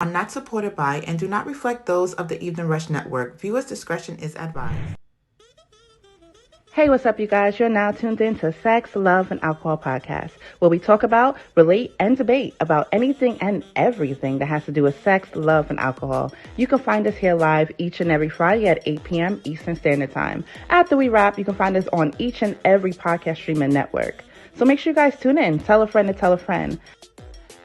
are not supported by and do not reflect those of the Evening Rush Network. Viewers' discretion is advised. Hey, what's up, you guys? You're now tuned in to Sex, Love, and Alcohol Podcast, where we talk about, relate, and debate about anything and everything that has to do with sex, love, and alcohol. You can find us here live each and every Friday at 8 p.m. Eastern Standard Time. After we wrap, you can find us on each and every podcast streaming network. So make sure you guys tune in. Tell a friend to tell a friend.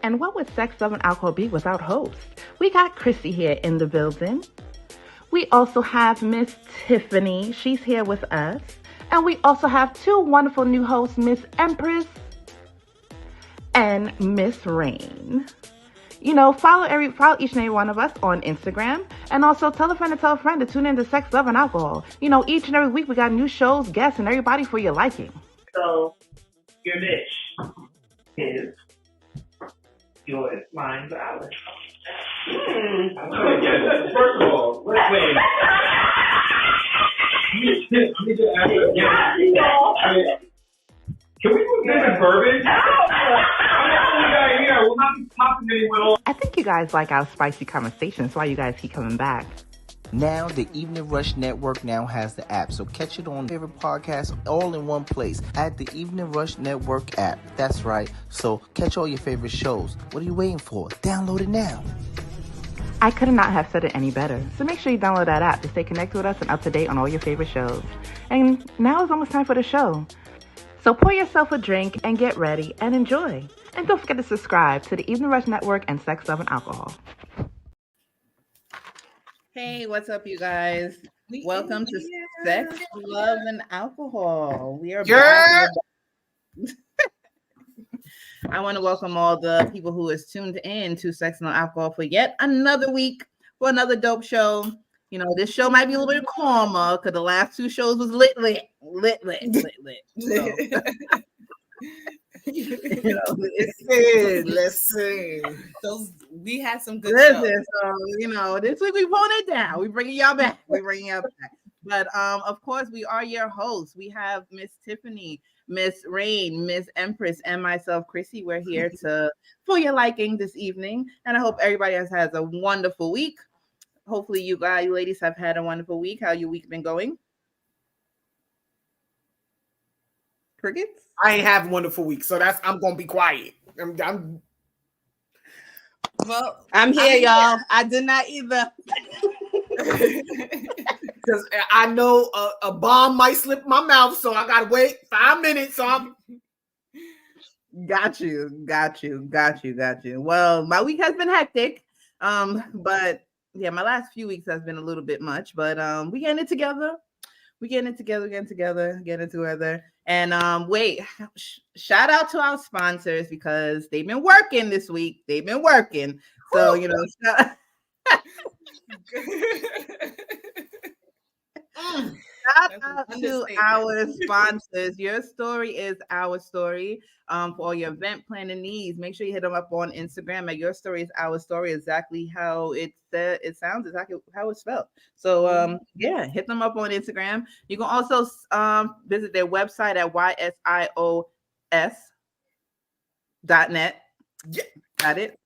And what would Sex, Love, and Alcohol be without hosts? We got Chrissy here in the building. We also have Miss Tiffany. She's here with us. And we also have two wonderful new hosts, Miss Empress and Miss Rain. You know, follow each and every one of us on Instagram. And also tell a friend to tell a friend to tune in to Sex, Love, and Alcohol. You know, each and every week we got new shows, guests, and everybody for your liking. So, your bitch is yours, mine's ours. First of all, wait. I need to ask you. Can we move this in bourbon? We'll not be popping anyone. I think you guys like our spicy conversations. That's why you guys keep coming back. Now, the Evening Rush Network now has the app, so catch it on favorite podcasts all in one place at the Evening Rush Network app. That's right. So catch all your favorite shows. What are you waiting for? Download it now. I could not have said it any better. So make sure you download that app to stay connected with us and up to date on all your favorite shows. And now it's almost time for the show. So pour yourself a drink and get ready and enjoy. And don't forget to subscribe to the Evening Rush Network and Sex, Love, and Alcohol. Hey, what's up, you guys? Welcome to Sex, Love, and Alcohol. We are back. I want to welcome all the people who is tuned in to Sex and Alcohol for yet another week for another dope show. You know, this show might be a little bit calmer because the last two shows was lit. So, you know, listen. Those we had some good shows. So, you know, this week we pulling it down. We bringing y'all back. But of course, we are your hosts. We have Miss Tiffany, Miss Rain, Miss Empress, and myself, Chrissy. We're here for your liking this evening, and I hope everybody has a wonderful week. Hopefully, you ladies have had a wonderful week. How your week been going? Crickets? I ain't have a wonderful week, so I'm gonna be quiet. I'm here, y'all. I did not either. Because I know a bomb might slip my mouth, so I gotta wait 5 minutes. So I'm got you. Well, my week has been hectic. But yeah, my last few weeks has been a little bit much, but we getting it together. And shout out to our sponsors because they've been working this week. So, you know, shout out to our sponsors. Your story is our story. For all your event planning needs, make sure you hit them up on Instagram at Your Story is Our Story, exactly how it sounds, exactly how it's spelled. So yeah, hit them up on Instagram. You can also visit their website at ysios.net. Yeah, got it.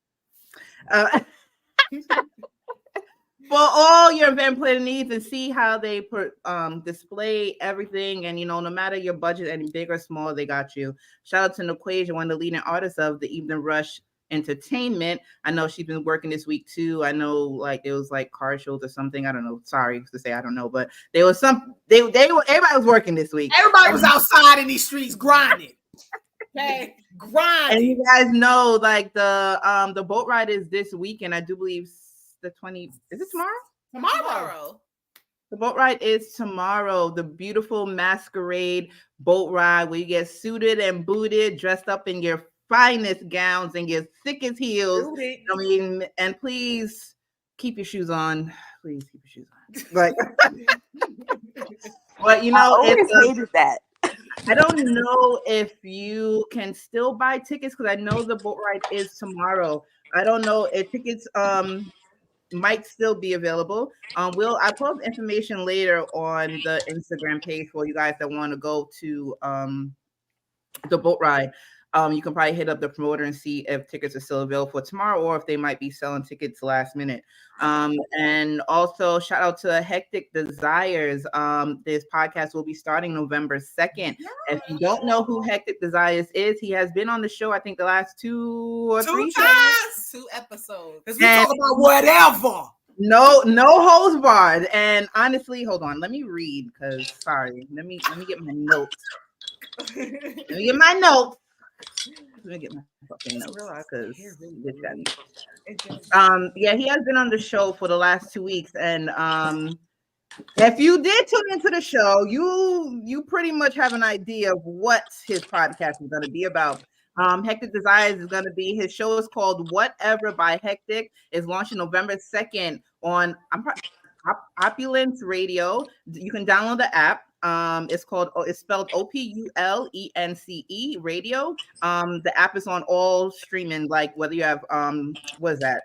For all your event planning needs and see how they display everything. And, you know, no matter your budget, any big or small, they got you. Shout out to Naquasia, one of the leading artists of the Evening Rush Entertainment. I know she's been working this week too. I know like it was like car shows or something. I don't know. Sorry to say I don't know, but there was everybody was working this week. Everybody was outside in these streets grinding. Okay, grinding. And you guys know like the boat ride is this weekend. I do believe the 20th. Is it tomorrow? Tomorrow. The boat ride is tomorrow. The beautiful masquerade boat ride where you get suited and booted, dressed up in your finest gowns and your thickest heels. I mean, and please keep your shoes on. Please keep your shoes on. But you know, I always hated that. I don't know if you can still buy tickets because I know the boat ride is tomorrow. I don't know if tickets might still be available. I'll post information later on the Instagram page for you guys that want to go to the boat ride. You can probably hit up the promoter and see if tickets are still available for tomorrow or if they might be selling tickets last minute. And also shout out to Hectic Desires. This podcast will be starting November 2nd. If you don't know who Hectic Desires is, he has been on the show, I think the last 2 or 3 times, 2 episodes. Because we talk about whatever. No holds barred. And honestly, hold on, let me read because sorry. Let me get my notes. Let me get my notes. Let me get my fucking notes because this got me. Yeah, he has been on the show for the last 2 weeks, and if you did tune into the show, you pretty much have an idea of what his podcast is going to be about. Hectic Desires is going to be, his show is called Whatever by Hectic. It's launching November 2nd on Opulence Radio. You can download the app. It's spelled OPULENCE Radio. The app is on all streaming, like whether you have what is that?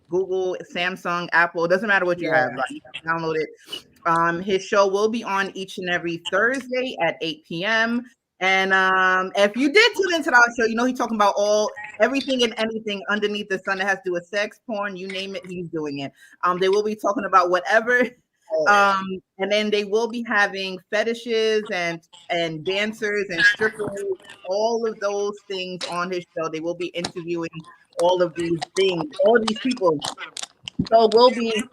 Google, Samsung, Apple, it doesn't matter what you have, like, you can download it. His show will be on each and every Thursday at 8 p.m. And if you did tune into our show, you know he's talking about everything and anything underneath the sun that has to do with sex, porn, you name it, he's doing it. They will be talking about whatever. And then they will be having fetishes and dancers and strippers, all of those things on his show. They will be interviewing all of these things, all these people. So we'll be,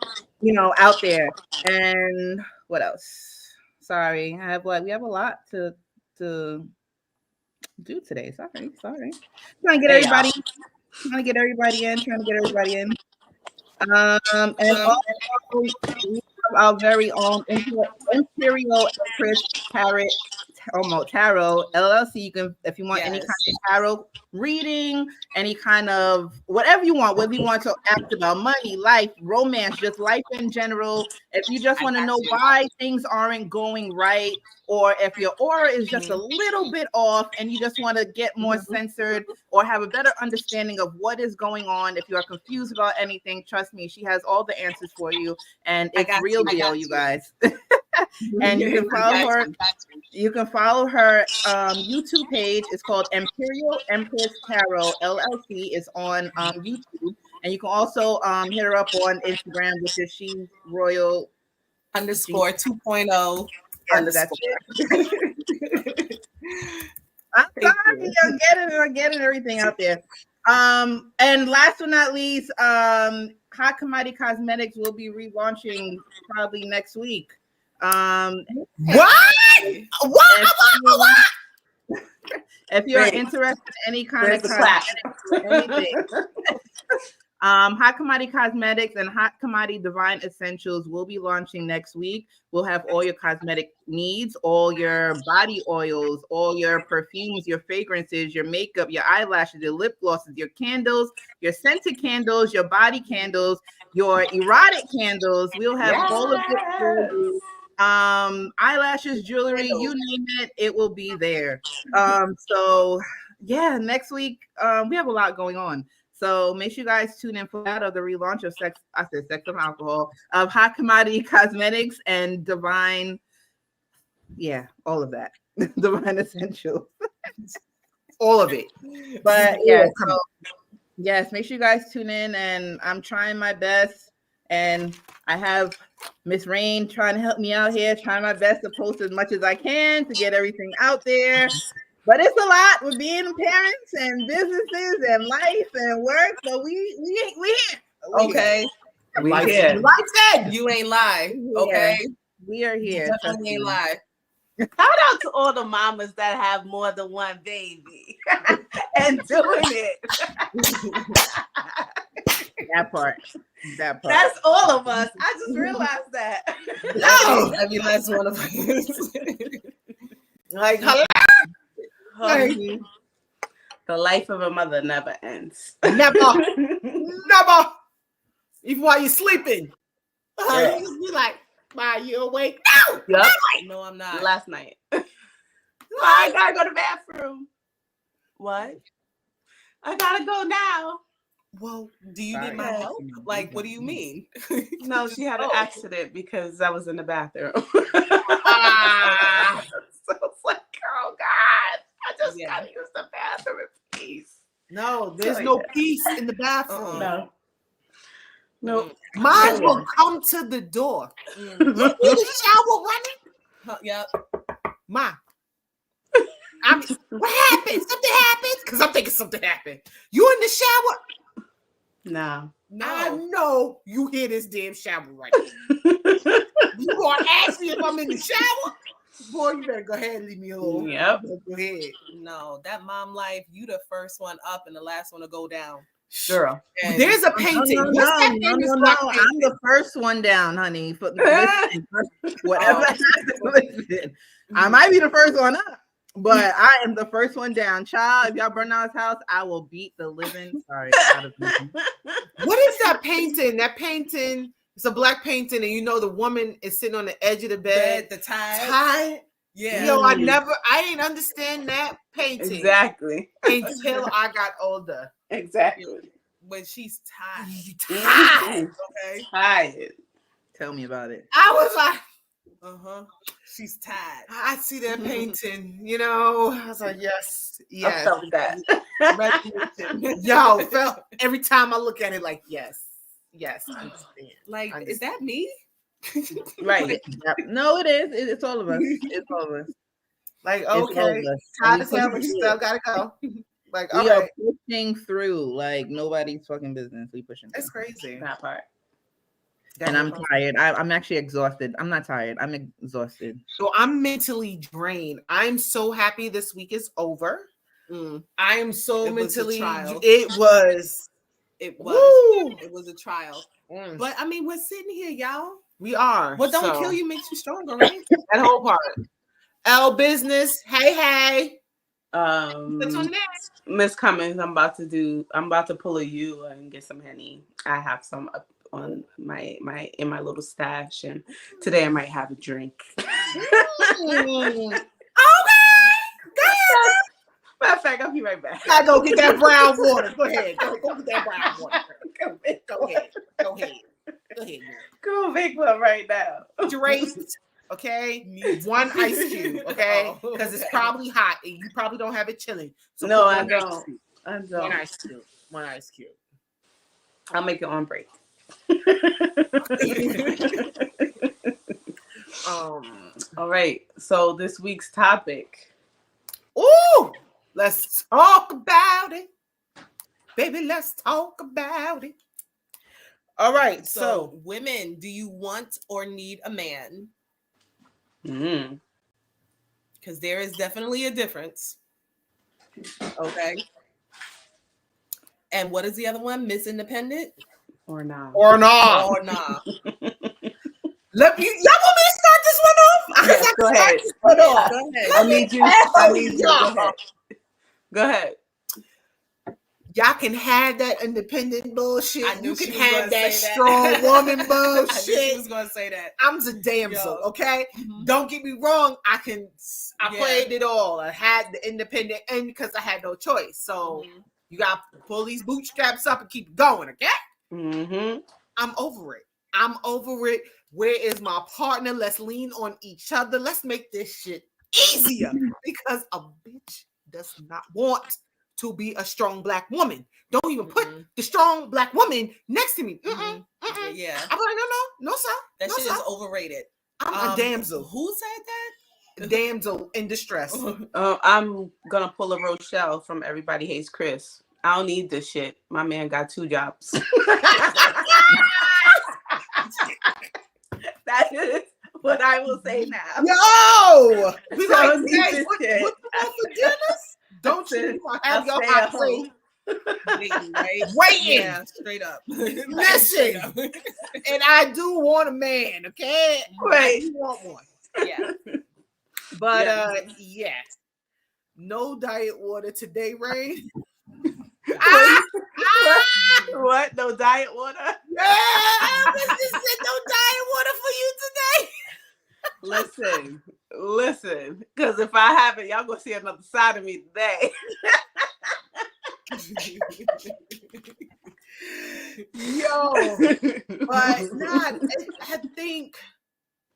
out there. And what else? Sorry, we have a lot to do today. Sorry. Trying to get everybody in. And also we have our very own Imperial Empress Tarot LLC. You can, if you want any kind of tarot reading, any kind of whatever you want, whether you want to ask about money, life, romance, just life in general. If you just want to know why things aren't going right, or if your aura is just a little bit off and you just want to get more censored or have a better understanding of what is going on, if you are confused about anything, trust me, she has all the answers for you, and it's real deal, you guys. And you can follow her. You can follow her YouTube page. It's called Imperial Empress Tarot LLC. It's on YouTube, and you can also hit her up on Instagram, which is She's Royal _ 2.0. Yes, that's it. I'm sorry, I'm getting everything out there. And last but not least, Hot Commodity Cosmetics will be relaunching probably next week. What? If you're interested in any kind of cosmetics, anything, Hot Commodity Cosmetics and Hot Commodity Divine Essentials will be launching next week. We'll have all your cosmetic needs, all your body oils, all your perfumes, your fragrances, your makeup, your eyelashes, your lip glosses, your candles, your scented candles, your body candles, your erotic candles. We'll have all of it for you. Eyelashes, jewelry, you name it, it will be there. So yeah, next week we have a lot going on. So make sure you guys tune in for that, of the relaunch of Sex and Alcohol, of Hot Commodity Cosmetics and Divine, all of that. Divine Essentials. All of it. But yeah, so yes, make sure you guys tune in, and I'm trying my best, and I have Miss Rain trying to help me out here, trying my best to post as much as I can to get everything out there. But it's a lot with being parents and businesses and life and work. So we here. Okay. We here. Like said, you ain't lie. Okay. We are here. You definitely ain't lie. Shout out to all the mamas that have more than one baby and doing it. That part. That's all of us. I just realized that. No, every last one of us. Like, the life of a mother never ends. Never. Even while you're sleeping. You just be like, "Why you awake?" No, yep. No, I'm not. Last night. I gotta go to the bathroom. What? I gotta go now. Well, do you need my help? Like, what do you mean? No, she had an accident because I was in the bathroom. So it's like, oh God, I just Yeah. gotta use the bathroom in peace. No, there's Oh, no yeah. peace in the bathroom. No. Nope. Mine will come to the door. You in the shower running? Yep. Ma. What happened? Something happened? Because I'm thinking something happened. You in the shower? No. I know you hear this damn shower right now. You gonna ask me if I'm in the shower? Boy, you better go ahead and leave me alone. Yep. Go ahead. No, that mom life, you the first one up and the last one to go down. Girl. And There's a painting. No, What's that famous black I'm painting? the first one down, honey. Listen, whatever happens, listen. I might be the first one up, but I am the first one down. Child, if y'all burn down his house, I will beat the living out of you. What is that painting? That painting, it's a black painting, and you know the woman is sitting on the edge of the bed. the tide. Tied. Yeah. Yo, I didn't understand that painting Exactly. until I got older. Exactly. When she's tied. Tied. Okay. Tired. Tell me about it. I was like, She's tied. I see that painting, you know. I was like, yes. I felt that. Yo, felt every time I look at it, like, yes, understand. Like, is that me? Right. No, it is. It's all of us. It's all of us. Like, It's all okay, of us. tired We as hell, but pushing you through. still gotta go. Like, We all are right, pushing through like nobody's fucking business. We pushing through. that's crazy. That part. That And I'm part. tired. I'm actually exhausted. I'm not tired. I'm exhausted. So I'm mentally drained. I'm so happy this week is over. I am so It was a mentally. trial. It was. It was. Woo! It was a trial. But But I mean, we're sitting here, y'all. we are. What don't so, kill you makes you stronger, right? That whole part. L business. Hey. What's on that? Miss Cummins, I'm about to pull a U and get some Henny. I have some up on my little stash, and today I might have a drink. Okay. Matter of fact, I'll be right back. I go get that brown water. Go ahead. Go get that brown water. Go ahead. Go make one right now. Draped. Okay. One ice cube. Okay. Because it's probably hot and you probably don't have it chilling. So No, put I one ice don't. cube. I One don't. ice cube. One ice cube. I'll make it on break. All right. So this week's topic. Ooh, let's talk about it. Baby, let's talk about it. All right. So women, do you want or need a man? Mm. Because there is definitely a difference. Okay. And what is the other one? Miss Independent? Or not. or not. Or nah. Y'all want me to start this one off? Yes, go ahead. Go ahead. I need you. Go ahead. Go ahead. Y'all can have that independent bullshit. I knew You she can was have gonna that say that. strong woman I knew she bullshit. was gonna say that. I'm the damsel, Yo. okay? Mhm. Don't get me wrong. I Yeah. played it all. I had the independent end because I had no choice. So Mhm. you got to pull these bootstraps up and keep going, okay? Mm-hmm. I'm over it. Where is my partner? Let's lean on each other. Let's make this shit easier because a bitch does not want to be a strong black woman. Don't even put the strong black woman next to me. Yeah. I'm like, no, sir. That No, shit sir. is overrated. I'm a damsel. Who said that? Damsel in distress. I'm gonna pull a Rochelle from Everybody Hates Chris. I don't need this shit. My man got 2 jobs. That is what I will say now. Yo! We like, Don't need hey, this what shit. you want for dinner? Don't you have I'll your stay hot at home. plate? Waiting. Yeah, straight up. Listen. And I do want a man, okay? Right. I do want one. Yeah. But yes. No diet water today, Rain. What? No diet water? Yeah, just said no diet water for you today. Listen. Because if I have it, y'all gonna see another side of me today. Yo, but not. I think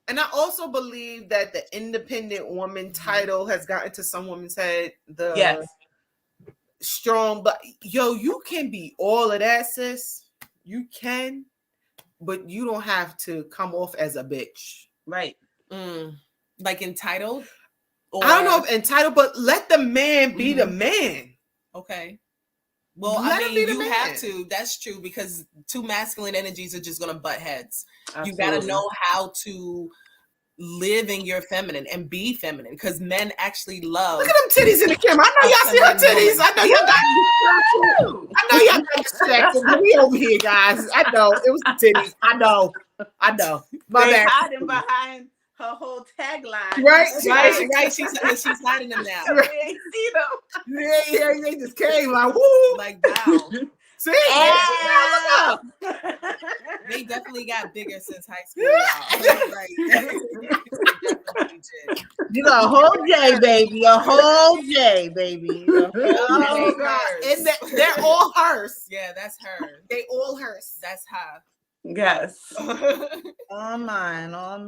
And I also believe that the independent woman title has gotten to some women's head. The strong, but you can be all of that, sis. You can, but you don't have to come off as a bitch. Right. Like entitled? Or... I don't know if entitled, but let the man be the man. Okay. Well, let I mean, you have to. That's true, because two masculine energies are just going to butt heads. Absolutely. You got to know how to live in your feminine and be feminine, because men actually love. Look at them titties in the camera. I know y'all see her titties. I know y'all got distracted. We over here, guys. I know it was the titties. I know. My They're bad. hiding behind her whole tagline. Right. She's hiding them now. Right. We ain't see them. Yeah. They just came like woo. Like wow. See? They definitely got bigger since high school, y'all. You got a whole J, baby. A whole J, baby. Oh, God. And they're all hers. Yeah, that's her. They all hers. That's her. Yes. All mine. Yeah.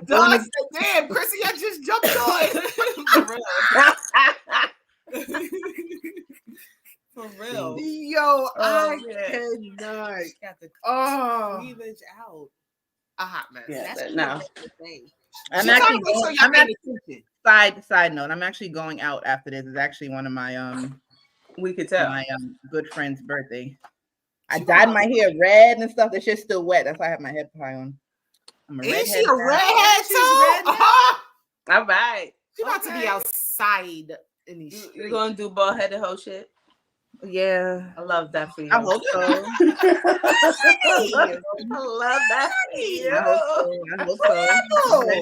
Dog said, damn, Chrissy, I just jumped on. For real. Yo, I cannot. Got the cleavage out. A hot mess. Yeah, That's no. I'm actually side note. I'm actually going out after this. It's actually one of my we could tell my good friend's birthday. I dyed my hair red and stuff. The shit's still wet. That's why I have my head tie on. I'm a redhead. Is she a redhead too? All right. She about to be outside in these streets. You're gonna do bald headed whole shit? Yeah. I love that for you. I hope so. I love that for you. I hope so.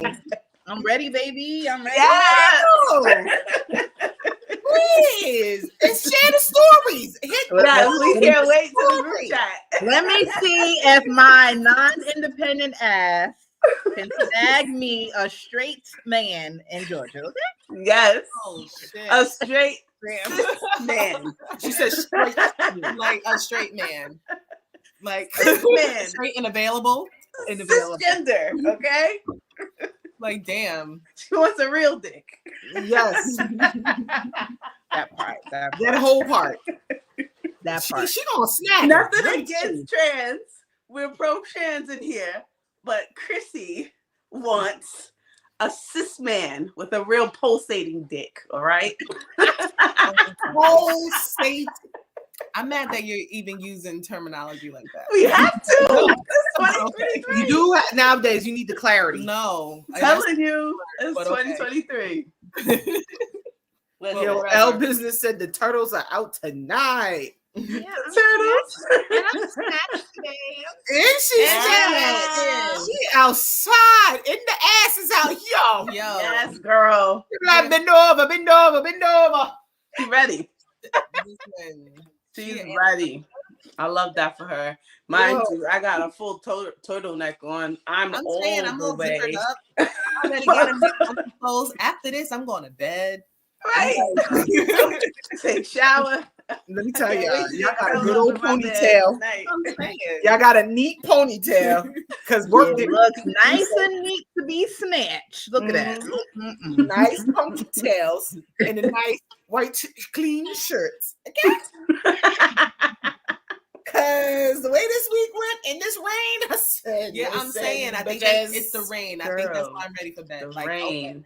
I'm ready, baby. I'm ready. Yes. Please. And share the stories. We can't wait to the group chat. Let me see if my non-independent ass can snag me a straight man in Georgia. Okay? Yes. Oh, shit. A straight man. She said straight, like a straight man. Like man. Straight and available. Cisgender, okay? Like, damn. She wants a real dick. Yes. That part. That whole part. That part. She gonna snap. Nothing against trans. We're pro-trans in here. But Chrissy wants a cis man with a real pulsating dick, all right? Pulsating. I'm mad that you're even using terminology like that. We have to. You do nowadays. You need the clarity. No, I'm telling you, it's but 2023. Yo, L Business said the turtles are out tonight. Yeah, turtles. And she outside. And the ass is out. Yo. Yes, girl. Like, bend over. She's ready. She's ready. I love that for her. Mine too. I got a full turtleneck on. I'm all saying I'm the all way. zippered up. I'm ready to get them clothes. After this, I'm going to bed. Right. Take shower. Let me tell y'all got a good old ponytail. Y'all got a neat ponytail because work looks nice and neat to be snatched. Look at that. Nice ponytails and a nice white clean shirts. Okay. Because the way this week went in this rain, I said, I'm saying, I think it's the rain. I think that's why I'm ready for bed. The like, rain. Okay.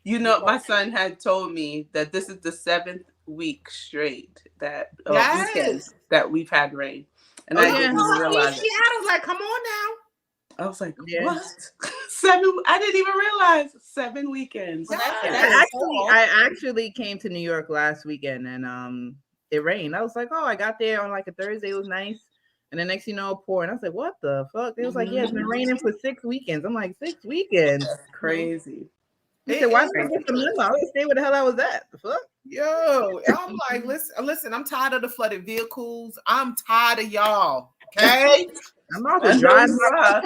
You know, my son had told me that this is the 7th week straight that weekend that we've had rain, and I didn't realize it. I was like, "Come on now!" I was like, "What? 7? I didn't even realize 7 weekends." Well, I actually came to New York last weekend, and it rained. I was like, "Oh, I got there on like a Thursday. It was nice." And the next thing you know, it poured. And I was like, "What the fuck?" It was like, "Yeah, it's been raining for 6 weekends." I'm like, 6 weekends? That's crazy. He said, "Why didn't I get the memo? I would stay where the hell I was at." The fuck? Yo, I'm like, listen, I'm tired of the flooded vehicles. I'm tired of y'all. Okay. I'm about to drive my car.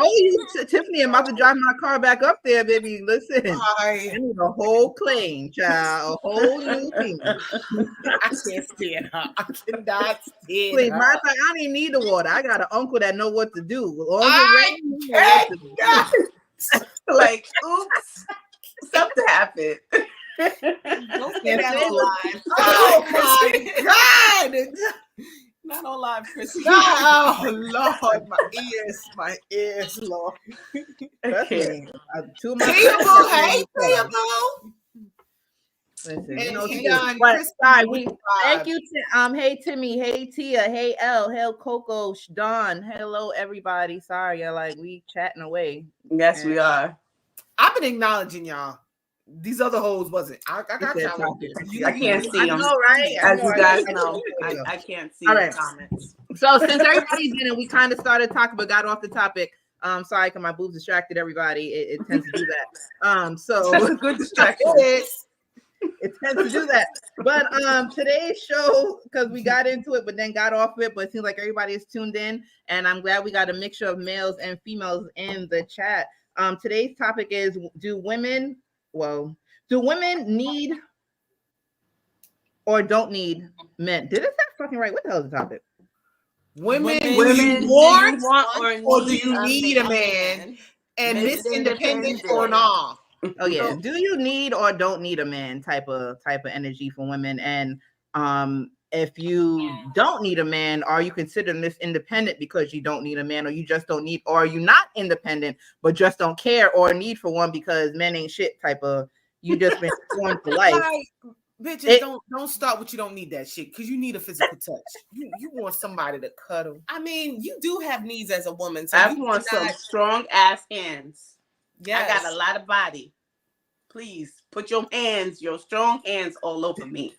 Tiffany, I'm about to drive my car back up there, baby. Listen, I need a whole plane, child. A whole new thing. I can't stand her. I cannot stand Please, her. I don't even need the water. I got an uncle that know what to do. Like, oops, something happened. Don't say that on live. Oh my God! Not on live, Chrissy. Oh Lord, my ears, Lord. Okay. Too much. Tia Boo, hey Tia Boo. Listen, And you know, Keon, but Chris, sorry, thank you. Hey Timmy, hey Tia, hey L, hey Coco, Dawn, hello everybody. Sorry, we chatting away. Yes, we are. I've been acknowledging y'all. These other hoes wasn't. I got y'all. I can't see them. I know, right? As you guys know, I can't see the comments. So since everybody's in it, we kind of started talking, but got off the topic. Sorry, because my boobs distracted everybody. It tends to do that. So that's a good distraction. It tends to do that. But today's show, because we got into it, but then got off it, but it seems like everybody is tuned in, and I'm glad we got a mixture of males and females in the chat. Today's topic is: do women need or don't need men? Did it sound fucking right? What the hell is the topic? Women do you want or do you need a man? And this independent or not? Oh yeah, do you need or don't need a man type of energy for women? And if you don't need a man, are you considering this independent because you don't need a man, or you just don't need, or are you not independent but just don't care or need for one because men ain't shit type of, you just been born for life? Bitches, don't start with you don't need that shit because you need a physical touch. You want somebody to cuddle. I mean, you do have needs as a woman. So I want some strong ass hands. Yes. I got a lot of body. Please put your strong hands all over me.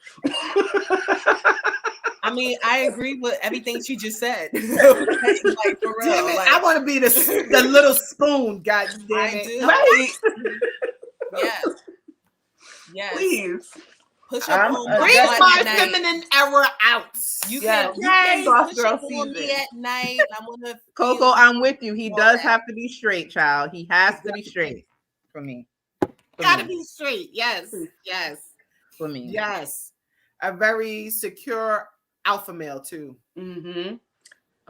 I mean, I agree with everything she just said. Like, for real, damn it, I want to be the little spoon. God damn it! Do. Right? Yes. Yes. Please. Push up on bring my feminine era out. You can push up on me at night. I'm gonna Coco, I'm with you. He does have to be straight, child. He has to be straight for me. Gotta be straight. Yes. For me. Yes. A very secure alpha male too. Mm-hmm.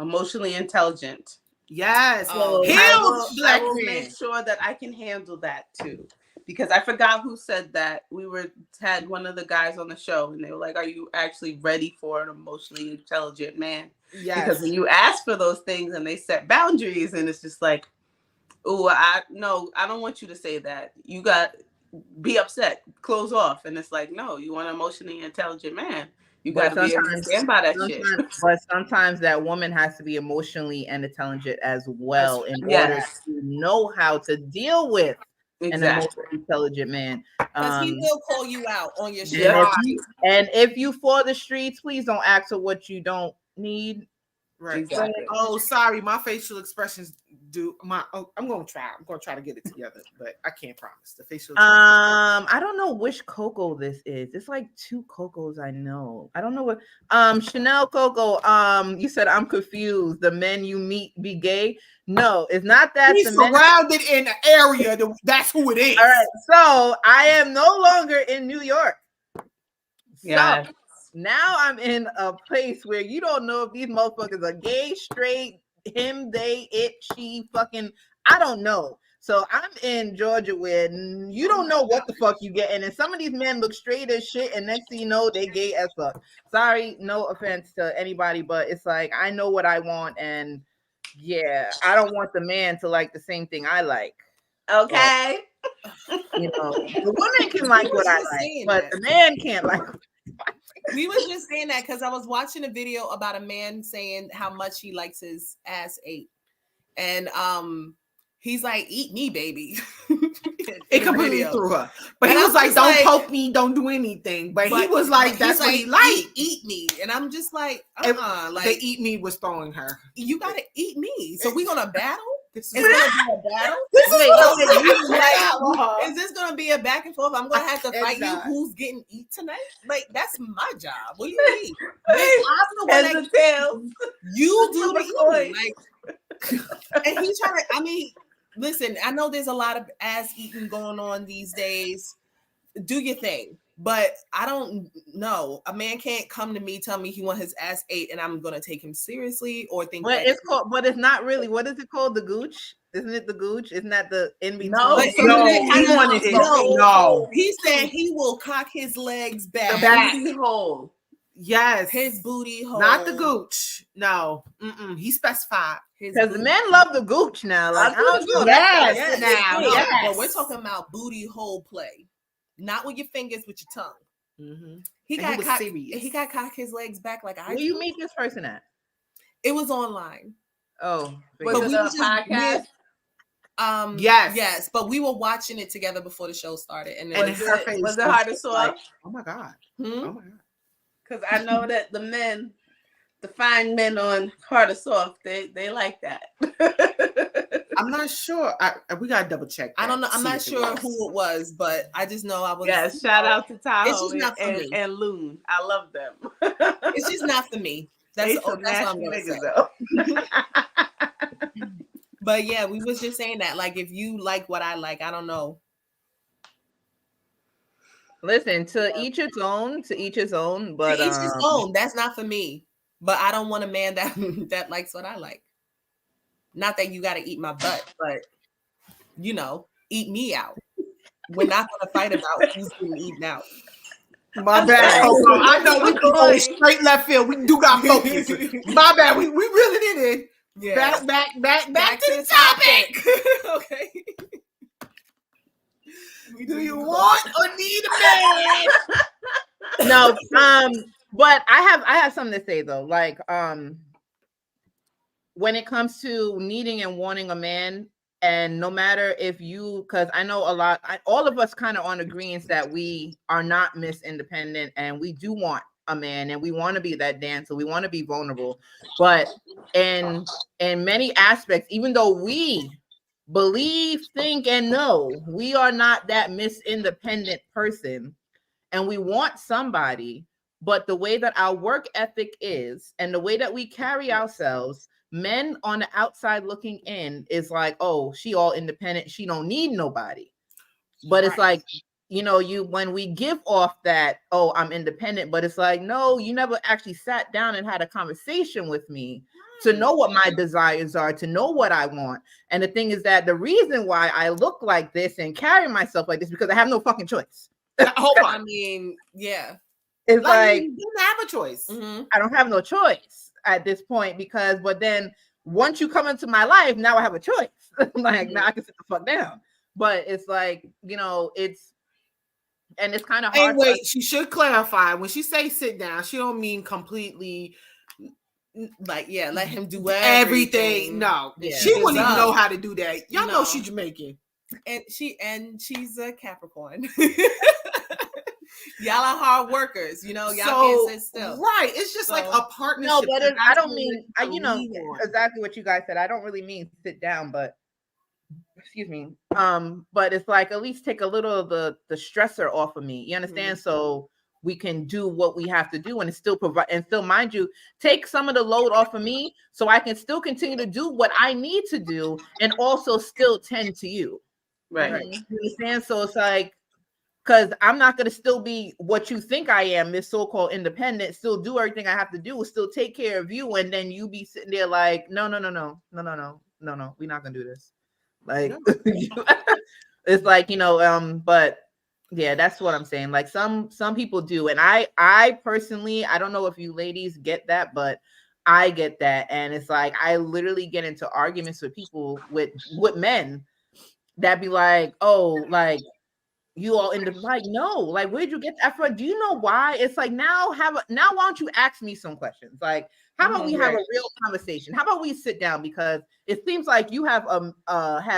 Emotionally intelligent. Yes. I will make sure that I can handle that too. Because I forgot who said that. We had one of the guys on the show, and they were like, "Are you actually ready for an emotionally intelligent man?" Yes. Because when you ask for those things and they set boundaries, and it's just like, "Oh, I don't want you to say that. You got be upset, close off." And it's like, no, you want an emotionally intelligent man. You got to be able to stand by that shit. But sometimes that woman has to be emotionally and intelligent as well in order to know how to deal with an emotionally intelligent man. Because he will call you out on your shit. And if you for the streets, please don't ask for what you don't need. Right. Exactly. Oh, sorry, my facial expressions do my. Oh, I'm gonna try to get it together, but I can't promise the facial. I don't know which Coco this is. It's like two Cocos I know. I don't know what. Chanel Coco. You said I'm confused. The men you meet be gay. No, it's not that. He's surrounded in an area. That's who it is. All right. So I am no longer in New York. Yeah. So, now I'm in a place where you don't know if these motherfuckers are gay, straight, him, they, it, she, fucking, I don't know. So I'm in Georgia where you don't know what the fuck you getting. And some of these men look straight as shit, and next thing you know, they gay as fuck. Sorry, no offense to anybody, but it's like, I know what I want, and yeah, I don't want the man to like the same thing I like. Okay. You know, the woman can like what I like, but the man can't like. We was just saying that because I was watching a video about a man saying how much he likes his ass ate, and he's like, "Eat me, baby." It completely threw her, but he was like, "Don't poke me, don't do anything." But he was like, "That's what he liked, eat me," and I'm just like, like the eat me was throwing her. You gotta eat me, so we gonna battle. Is this gonna be a battle? Is this gonna be a back and forth? I'm gonna have to fight you. Who's getting eat tonight? Like that's my job. What do you mean? I'm the one you do the eating. Like, and he's trying to. I mean, listen. I know there's a lot of ass eating going on these days. Do your thing, But I don't know. A man can't come to me, tell me he want his ass ate, and I'm gonna take him seriously or think Well, that it's called, but it's not really. What is it called? The gooch? Isn't it the gooch? Isn't that the in between? No, But No, isn't it he kind wanted of his no? He said he will cock his legs the back, booty hole. Yes, his booty hole, not the gooch. No, he specified. Because men love the gooch now. Like, I don't know. Yes, Yes, now, no, yes. but we're talking about booty hole play, not with your fingers, with your tongue. Mm-hmm. He And got he was cock, serious. he got cock his legs back like I Where do. you meet this person at? It was online. Oh, Was But it we a was just podcast? Yes. but we were watching it together before the show started, and, And it her face Was it hard to just soft? like, oh my god, hmm? oh my god. Because I know that the fine men on hard or soft, they like that. I'm not sure. We gotta double check. I don't know. I'm see not if it sure was. who it was, but I just know I was. Yes, shout out to It's Tahoe just not for and, me. and Loon. I love them. It's just not for me. That's They what some nasty I'm gonna niggas say. though. But yeah, we was just saying that. Like, if you like what I like, I don't know. listen, to each its own. To each his own. But To each his own. That's not for me. But I don't want a man that that likes what I like. Not that you got to eat my butt, but eat me out. We're not going to fight about who's getting eaten out. My bad, Coco. I know we can go straight left field. We do got focus. My bad. We really didn't. Yeah. Back to the topic. Okay. Do you want or need a man? no, but I have something to say though. Like, when it comes to needing and wanting a man, and no matter if you, because I know all of us kind of on agreement that we are not Miss Independent, and we do want a man, and we want to be that dancer, we want to be vulnerable, but in many aspects, even though we believe, think, and know we are not that Miss Independent person, and we want somebody, but the way that our work ethic is and the way that we carry ourselves, men on the outside looking in is like, oh, she all independent, she don't need nobody. But it's like, when we give off that, oh, I'm independent, but it's like, no, you never actually sat down and had a conversation with me to know what my desires are, to know what I want. And the thing is that the reason why I look like this and carry myself like this, because I have no fucking choice. Hold on. I mean, yeah. It's like you didn't have a choice. Mm-hmm. I don't have no choice at this point, but then once you come into my life, now I have a choice. Like, now I can sit the fuck down. But it's like, it's kind of hard. Hey, wait, she should clarify. When she say sit down, she don't mean completely like, let him do everything. No, yeah. She wouldn't even know how to do that. Y'all know she's Jamaican. And she's a Capricorn. Y'all are hard workers, y'all can't sit still. Right. It's just like a partnership. No, but I don't mean, exactly what you guys said. I don't really mean sit down, but excuse me. But it's like, at least take a little of the stressor off of me. You understand? Mm-hmm. So we can do what we have to do and still provide, and still, mind you, take some of the load off of me so I can still continue to do what I need to do and also still tend to you. Right. You understand? So it's like, because I'm not going to still be what you think I am, this so-called independent, still do everything I have to do, still take care of you, and then you be sitting there like, no, we're not going to do this. Like, it's like, but yeah, that's what I'm saying. Like, some people do, and I personally, I don't know if you ladies get that, but I get that, and it's like, I literally get into arguments with people, with men that be like, oh, like, you all in the, like, no, like, where'd you get that from? Do you know why? It's like, now why don't you ask me some questions? Like, how about we have a real conversation? How about we sit down? Because it seems like you have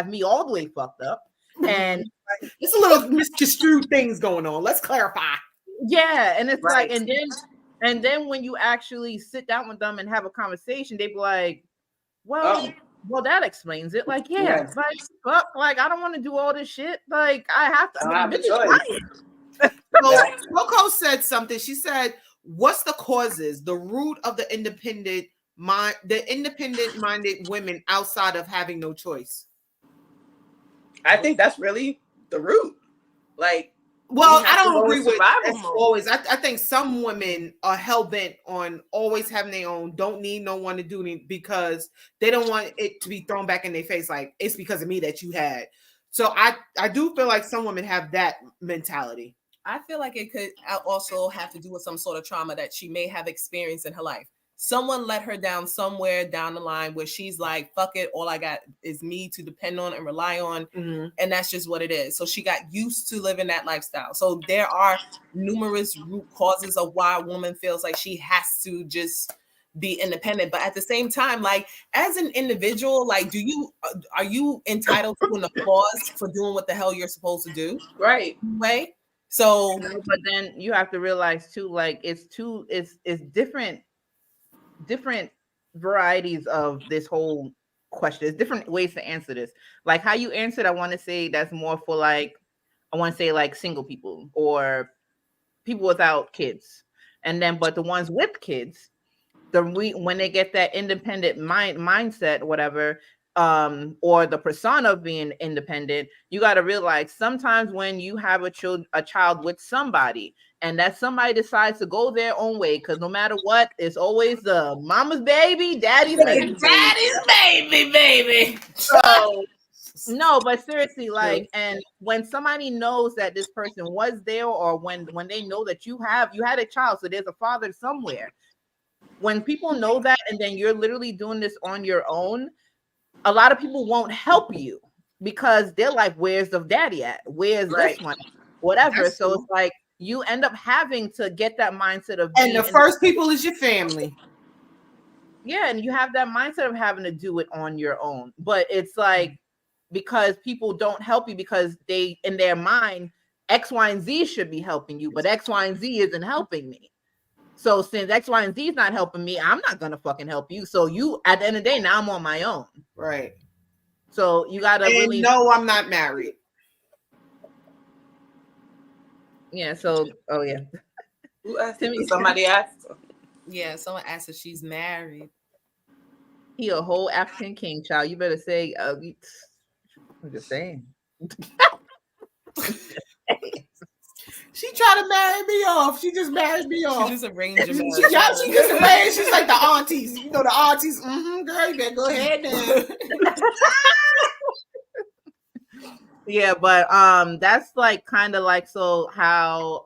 me all the way fucked up, and it's a little misconstrued things going on. Let's clarify. Yeah, and it's like, and then when you actually sit down with them and have a conversation, they be like, well, that explains it. Like, like, fuck, like, I don't want to do all this shit. Like, I have to. So Coco said something. She said, "What's the causes? The root of the independent minded women outside of having no choice." I think that's really the root. Like, Well, I don't agree with survival mode. always. I think some women are hell bent on always having their own, don't need no one to do it because they don't want it to be thrown back in their face like it's because of me that you had. So I do feel like some women have that mentality. I feel like it could also have to do with some sort of trauma that she may have experienced in her life. Someone let her down somewhere down the line where she's like, fuck it, all I got is me to depend on and rely on. Mm-hmm. And that's just what it is. So she got used to living that lifestyle. So there are numerous root causes of why a woman feels like she has to just be independent. But at the same time, like as an individual, like are you entitled to an applause for doing what the hell you're supposed to do? Right. Way. So no, but then you have to realize too, like it's different varieties of this whole question. There's different ways to answer this. Like how you answered, I want to say that's more for like, I want to say like single people or people without kids. And then, but the ones with kids, when they get that independent mindset, whatever, or the persona of being independent, you got to realize sometimes when you have a child with somebody and that somebody decides to go their own way, because no matter what, it's always the mama's baby, daddy's baby. So no, but seriously, like, and when somebody knows that this person was there, or when they know that you had a child, so there's a father somewhere. When people know that, and then you're literally doing this on your own, a lot of people won't help you because they're like, where's the daddy at? Where's this one? Whatever. That's so true. It's like you end up having to get that mindset of and the first people is your family. Yeah, and you have that mindset of having to do it on your own. But it's like because people don't help you because they in their mind, X, Y, and Z should be helping you, but X, Y, and Z isn't helping me. So since X, Y, and Z is not helping me, I'm not gonna fucking help you. So you, at the end of the day, now I'm on my own. Right. So you gotta really know I'm not married. Yeah. So yeah. Who asked me? Somebody asked. Yeah, someone asked if she's married. He a whole African king, child. You better say. I'm just saying. She tried to marry me off. She just married me off. She just arranged a marriage. She just arranged. She's like the aunties. You know the aunties. Girl, you better go ahead now. Yeah, but that's like kind of like so how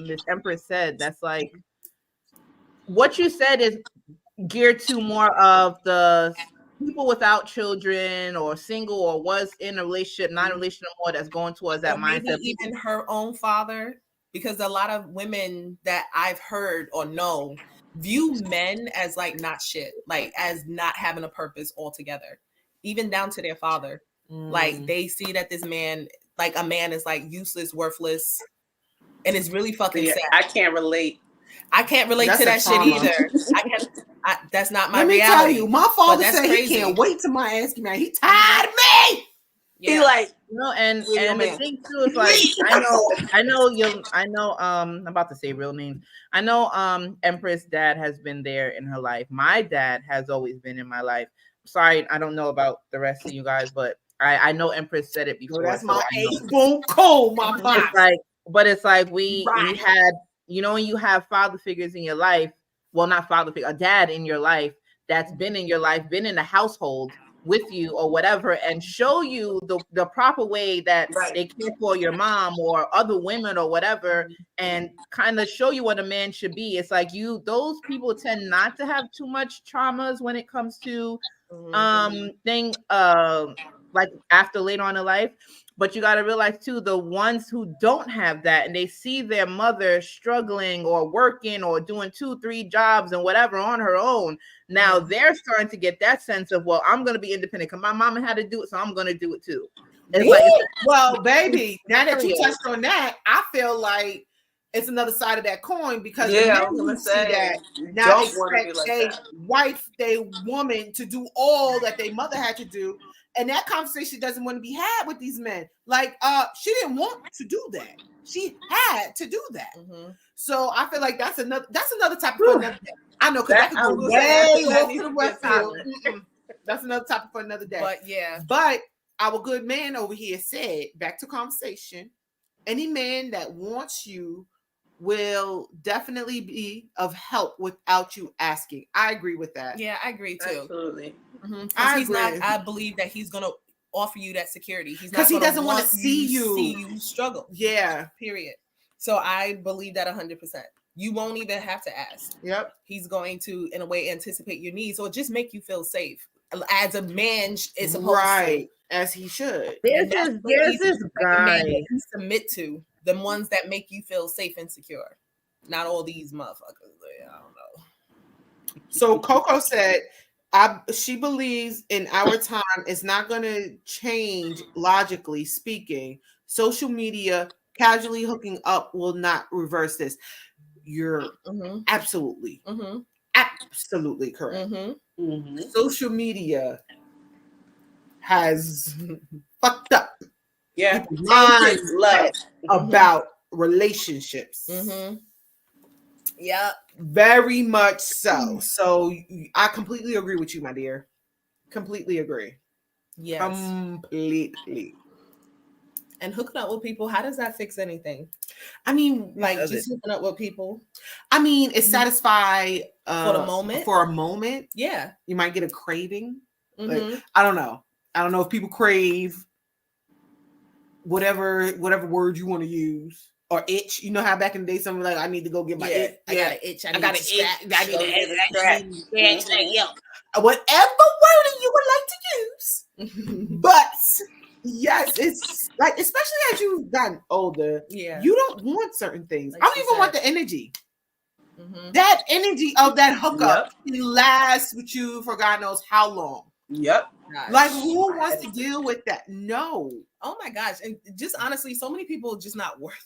Miss Empress said. That's like what you said is geared to more of the people without children or single or was in a relationship, not a relationship more, that's going towards that mindset. Even her own father. Because a lot of women that I've heard or know view men as like not shit, like as not having a purpose altogether, even down to their father. Like they see that this man, like a man is like useless, worthless, and it's really fucking sad. I can't relate. I can't relate to that shit either. That's not my reality. Let me tell you, my father said he can't wait till my ass get married. He tired of me. Yeah. He like, and the thing too is like I'm about to say real names. I know Empress dad has been there in her life. My dad has always been in my life. Sorry, I don't know about the rest of you guys, but I know Empress said it before. That's my eight-bone cold, my box. It's like we had, you know, when you have father figures in your life, well, not father figure, a dad in your life that's been in your life, been in the household with you or whatever, and show you the proper way that they care for your mom or other women or whatever, and kind of show you what a man should be. It's like those people tend not to have too much traumas when it comes to like after later on in life. But you got to realize too, the ones who don't have that and they see their mother struggling or working or doing 2-3 jobs and whatever on her own, now they're starting to get that sense of, well, I'm going to be independent because my mama had to do it, so I'm going to do it too. Well, baby, now that you touched on that, I feel like it's another side of that coin because the men who see that now expect a wife, a woman to do all that their mother had to do. And that conversation doesn't want to be had with these men. Like, she didn't want to do that. She had to do that. So I feel like that's another topic for another day. I know because that could go way off to the left field. That's another topic for another day. But yeah. But our good man over here said, back to conversation, Any man that wants you will definitely be of help without you asking. I agree with that. Yeah, I agree too. Absolutely. I He's agree. not. I believe that he's gonna offer you that security. He's not Because he gonna doesn't want to see you struggle. Yeah. Period. So I believe that 100%. You won't even have to ask. Yep. He's going to, in a way, anticipate your needs or just make you feel safe. As a man is supposed right, to. As he should. There's this guy that you submit to, the ones that make you feel safe and secure. Not all these motherfuckers. I don't know. So Coco said, she believes in our time it's not going to change logically speaking. Social media casually hooking up will not reverse this. You're absolutely correct. Social media has fucked up people's mindset about relationships. Yeah, very much so. So I completely agree with you, my dear. Completely agree. Yes. Completely. And hooking up with people, how does that fix anything? I mean, like just hooking up with people. I mean, it satisfies for the moment. For a moment. Yeah. You might get a craving. Like, I don't know. I don't know if people crave whatever word you want to use. Or itch, you know how back in the day somebody like I need to go get my itch. I got an itch. I got an itch. I need to itch. Whatever wording you would like to use, but yes, it's like especially as you've gotten older, you don't want certain things. Like I don't even want the energy. That energy of that hookup lasts with you for God knows how long. Yep. Like who wants to deal with that? No. Oh my gosh, and just honestly, so many people are just not worth it.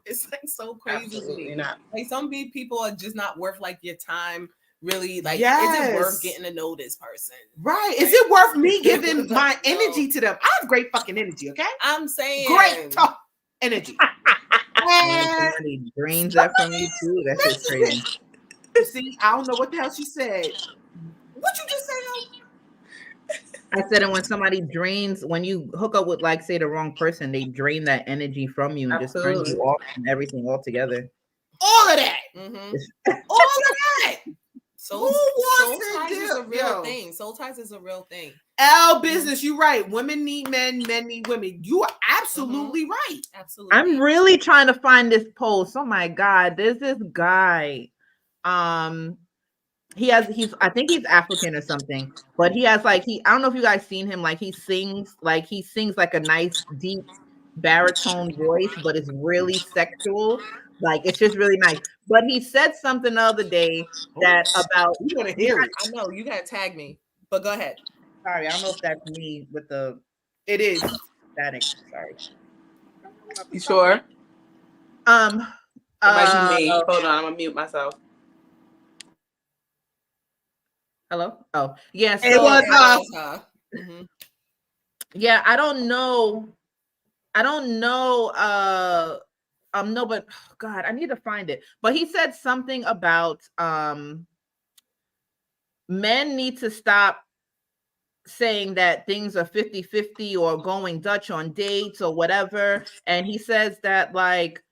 It's like so crazy. Absolutely not. Like some people are just not worth like your time. Really, like is it worth getting to know this person? Right? Is it worth me giving my energy to them? I have great fucking energy. Okay, I'm saying great energy. Somebody drains that from you too. That's just crazy. See, I don't know what the hell she said. What you just said? I said, and when somebody drains, when you hook up with, like, say, the wrong person, they drain that energy from you and just turn you off and everything altogether. All of that. All of that. Soul ties is a real thing. Soul ties is a real thing. L business, you're right. Women need men, men need women. You are absolutely right. Absolutely. I'm really trying to find this post. Oh my God, there's this guy. I think he's African or something, but he has like I don't know if you guys seen him, like he sings like a nice deep baritone voice, but it's really sexual. Like it's just really nice. But he said something the other day that about you want to hear it. I know you gotta tag me, but go ahead. Sorry, I don't know if that's me with the it is static. Sorry. You sure? It might be me. Hold on, I'm gonna mute myself. Hello? Oh, yeah. So, it was yeah, I don't know. No, but oh God, I need to find it. But he said something about men need to stop saying that things are 50-50 or going Dutch on dates or whatever. And he says that like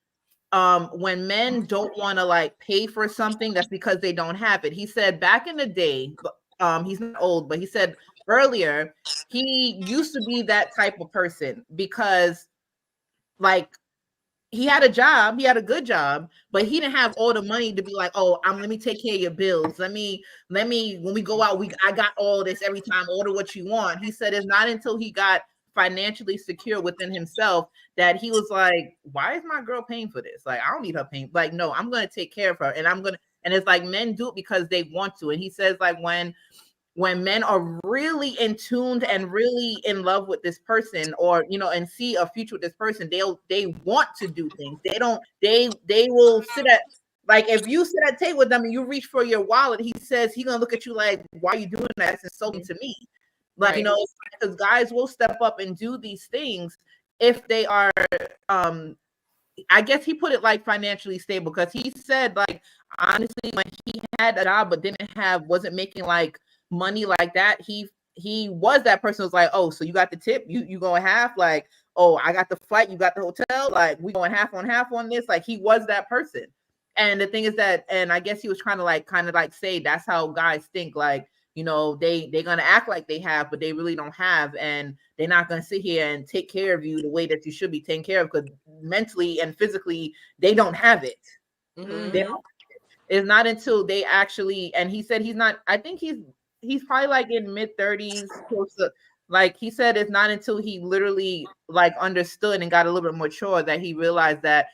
when men don't want to like pay for something, that's because they don't have it. He said back in the day, he's not old, but he said earlier he used to be that type of person because like he had a job, he had a good job, but he didn't have all the money to be like, oh, let me take care of your bills. Let me when we go out, I got all this every time, order what you want. He said it's not until he got financially secure within himself that he was like, why is my girl paying for this? Like, I don't need her paying. Like, no, I'm going to take care of her. And it's like men do it because they want to. And he says like when men are really in tuned and really in love with this person or, you know, and see a future with this person, they want to do things. They will sit at, like, if you sit at table with them and you reach for your wallet, he says he's going to look at you like, why are you doing that? It's insulting to me. Like, right. You know, because guys will step up and do these things if they are, I guess he put it like financially stable because he said like, honestly, when he had a job but wasn't making like money like that, he was that person who was like, oh, so you got the tip, you go half, like, oh, I got the flight, you got the hotel, like we going half on this. Like he was that person. And the thing is that, and I guess he was trying to kind of say that's how guys think, like, you know, they're gonna act like they have, but they really don't have, and they're not gonna sit here and take care of you the way that you should be taken care of, because mentally and physically they don't have it. It's not until they actually, and he said he's not, I think he's probably like in mid-30s, close to, like he said, it's not until he literally like understood and got a little bit more mature that he realized that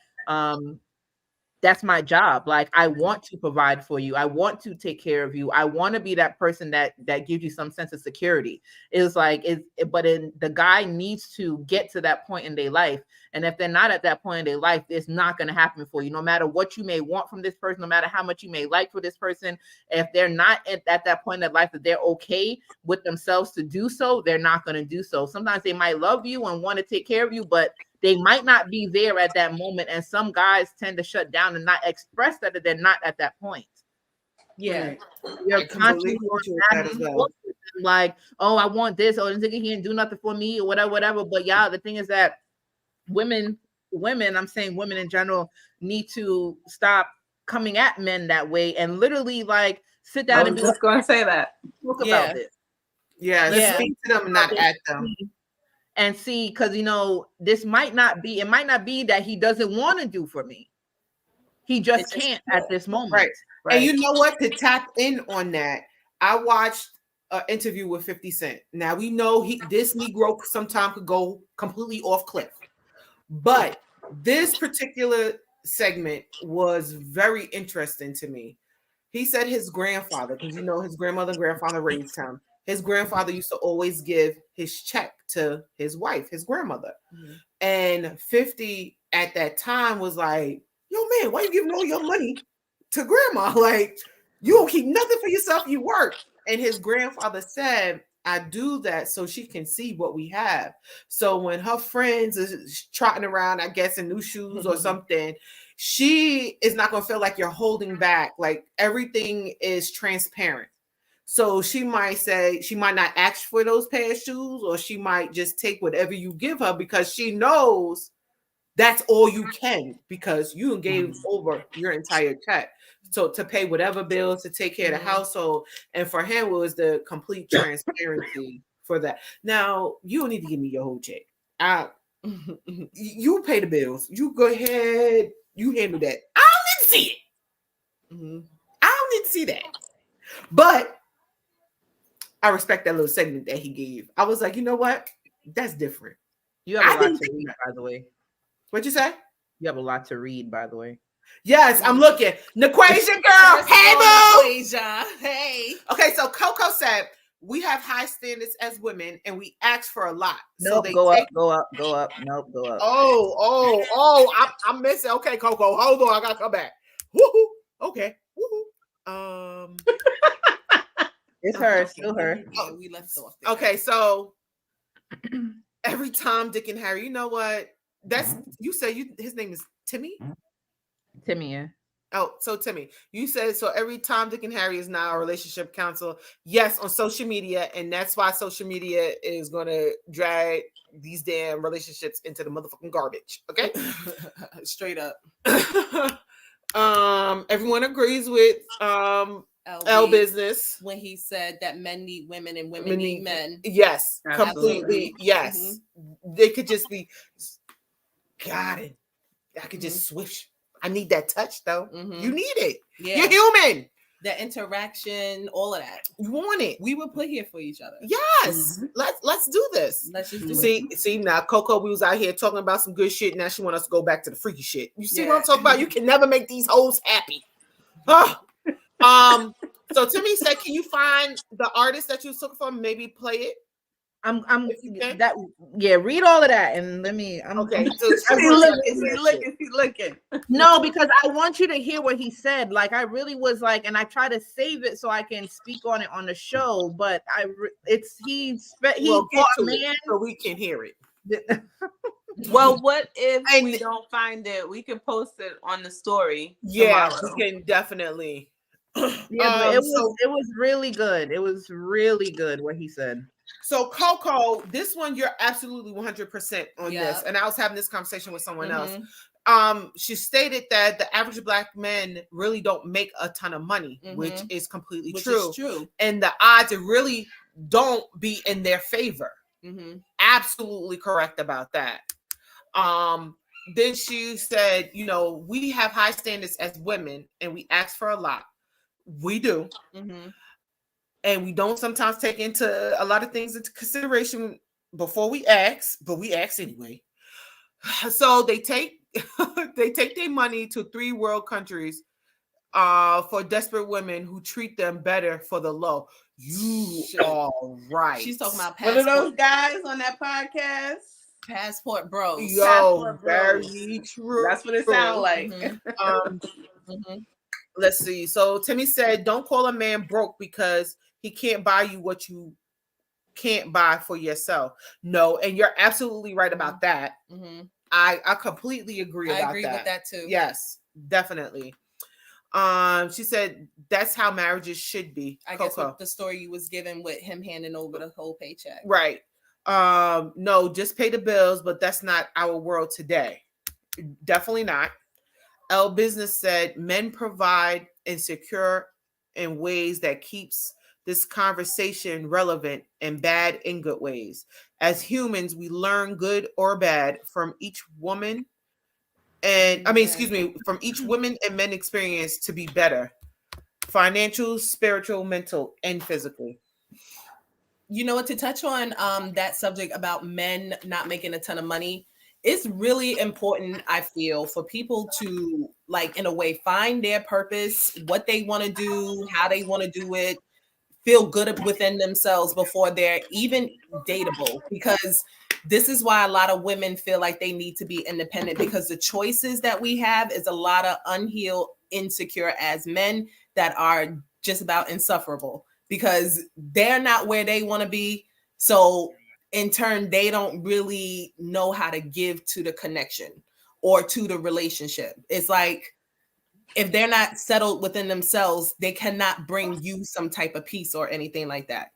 that's my job. Like, I want to provide for you. I want to take care of you. I want to be that person that gives you some sense of security. It's like, the guy needs to get to that point in their life. And if they're not at that point in their life, it's not going to happen for you. No matter what you may want from this person, no matter how much you may like for this person, if they're not at that point in their life that they're okay with themselves to do so, they're not going to do so. Sometimes they might love you and want to take care of you, but they might not be there at that moment. And some guys tend to shut down and not express that they're not at that point. Yeah. You're constantly like, oh, I want this, or this nigga can't do nothing for me, or whatever. But yeah, the thing is that women, I'm saying women in general, need to stop coming at men that way and literally like sit down and just going to say that. Talk about this. Yeah. Speak to them, not at them. And see, because you know, it might not be that he doesn't want to do for me. He just can't at this moment. Right. And you know what? To tap in on that, I watched an interview with 50 Cent. Now we know this Negro sometimes could go completely off cliff. But this particular segment was very interesting to me. He said his grandfather, because you know his grandmother and grandfather raised him. His grandfather used to always give his check to his wife, his grandmother. And 50 at that time was like, yo, man, why you giving all your money to grandma? Like, you don't keep nothing for yourself, you work. And his grandfather said, I do that so she can see what we have. So when her friends is trotting around, I guess, in new shoes or something, she is not going to feel like you're holding back. Like, everything is transparent. So she might not ask for those pair of shoes, or she might just take whatever you give her because she knows that's all you can, because you gave over your entire check. So to pay whatever bills, to take care of the household. And for him, it was the complete transparency for that. Now, you don't need to give me your whole check. You pay the bills. You go ahead. You handle that. I don't need to see it. I don't need to see that. But I respect that little segment that he gave. I was like, you know what? That's different. You have a lot to read, by the way. What'd you say? You have a lot to read, by the way. Yes, I'm looking. Naquasia girl. Hey, boo. Naquasia. Hey. Okay, so Coco said, we have high standards as women and we ask for a lot. Nope, so go up. Nope, go up. Oh, I'm missing. Okay, Coco, hold on. I got to come back. Woohoo. Okay. Woohoo. It's her, still her. Oh, we left off there. Okay, so every Tom, Dick, and Harry, you know what? That's you said his name is Timmy? Timmy, yeah. Oh, so Timmy, you said so every Tom, Dick, and Harry is now a relationship counselor. Yes, on social media, and that's why social media is gonna drag these damn relationships into the motherfucking garbage. Okay. Straight up. Everyone agrees with L business when he said that men need women and women need men. Yes, absolutely. Completely. Yes, they could just be. Got it. I could just switch. I need that touch though. You need it. Yeah. You're human. The interaction, all of that. You want it. We were put here for each other. Yes. Let's do this. Let's just do it. See now, Coco, we was out here talking about some good shit. Now she want us to go back to the freaky shit. You see what I'm talking about? You can never make these hoes happy. So Timmy said, can you find the artist that you took from? Maybe play it. I'm read all of that and let me. Okay. He's looking. No, because I want you to hear what he said. Like I really was like, and I try to save it so I can speak on it on the show. But he's a man, so we can hear it. Well, what if we don't find it? We can post it on the story. Yeah, tomorrow. we can definitely. Yeah, but it was really good. It was really good what he said. So Coco, this one you're absolutely 100% on this, and I was having this conversation with someone else. She stated that the average Black men really don't make a ton of money, which is completely true. And the odds really don't be in their favor. Absolutely correct about that. Then she said, you know, we have high standards as women and we ask for a lot. We do. And we don't sometimes take into a lot of things into consideration before we ask, but we ask anyway. So they take their money to 3 world countries for desperate women who treat them better for the low. You are right. She's talking about one of those guys on that podcast. Passport bros. Yo, Passport very bros. true. That's what it sounds like. Let's see. So Timmy said, don't call a man broke because he can't buy you what you can't buy for yourself. No, and you're absolutely right about that. I completely agree about that. I agree with that too. Yes, definitely. She said that's how marriages should be. I guess with the story you was given with him handing over the whole paycheck. Right. No, just pay the bills, but that's not our world today. Definitely not. L Business said men provide and secure in ways that keeps this conversation relevant and bad in good ways. As humans, we learn good or bad from each woman from each woman and men experience to be better. Financial, spiritual, mental, and physically. You know what, to touch on that subject about men not making a ton of money, it's really important, I feel, for people to, like, in a way, find their purpose, what they want to do, how they want to do it, feel good within themselves before they're even dateable. Because this is why a lot of women feel like they need to be independent, because the choices that we have is a lot of unhealed, insecure as men that are just about insufferable because they're not where they want to be. So in turn, they don't really know how to give to the connection or to the relationship. It's like, if they're not settled within themselves, they cannot bring you some type of peace or anything like that.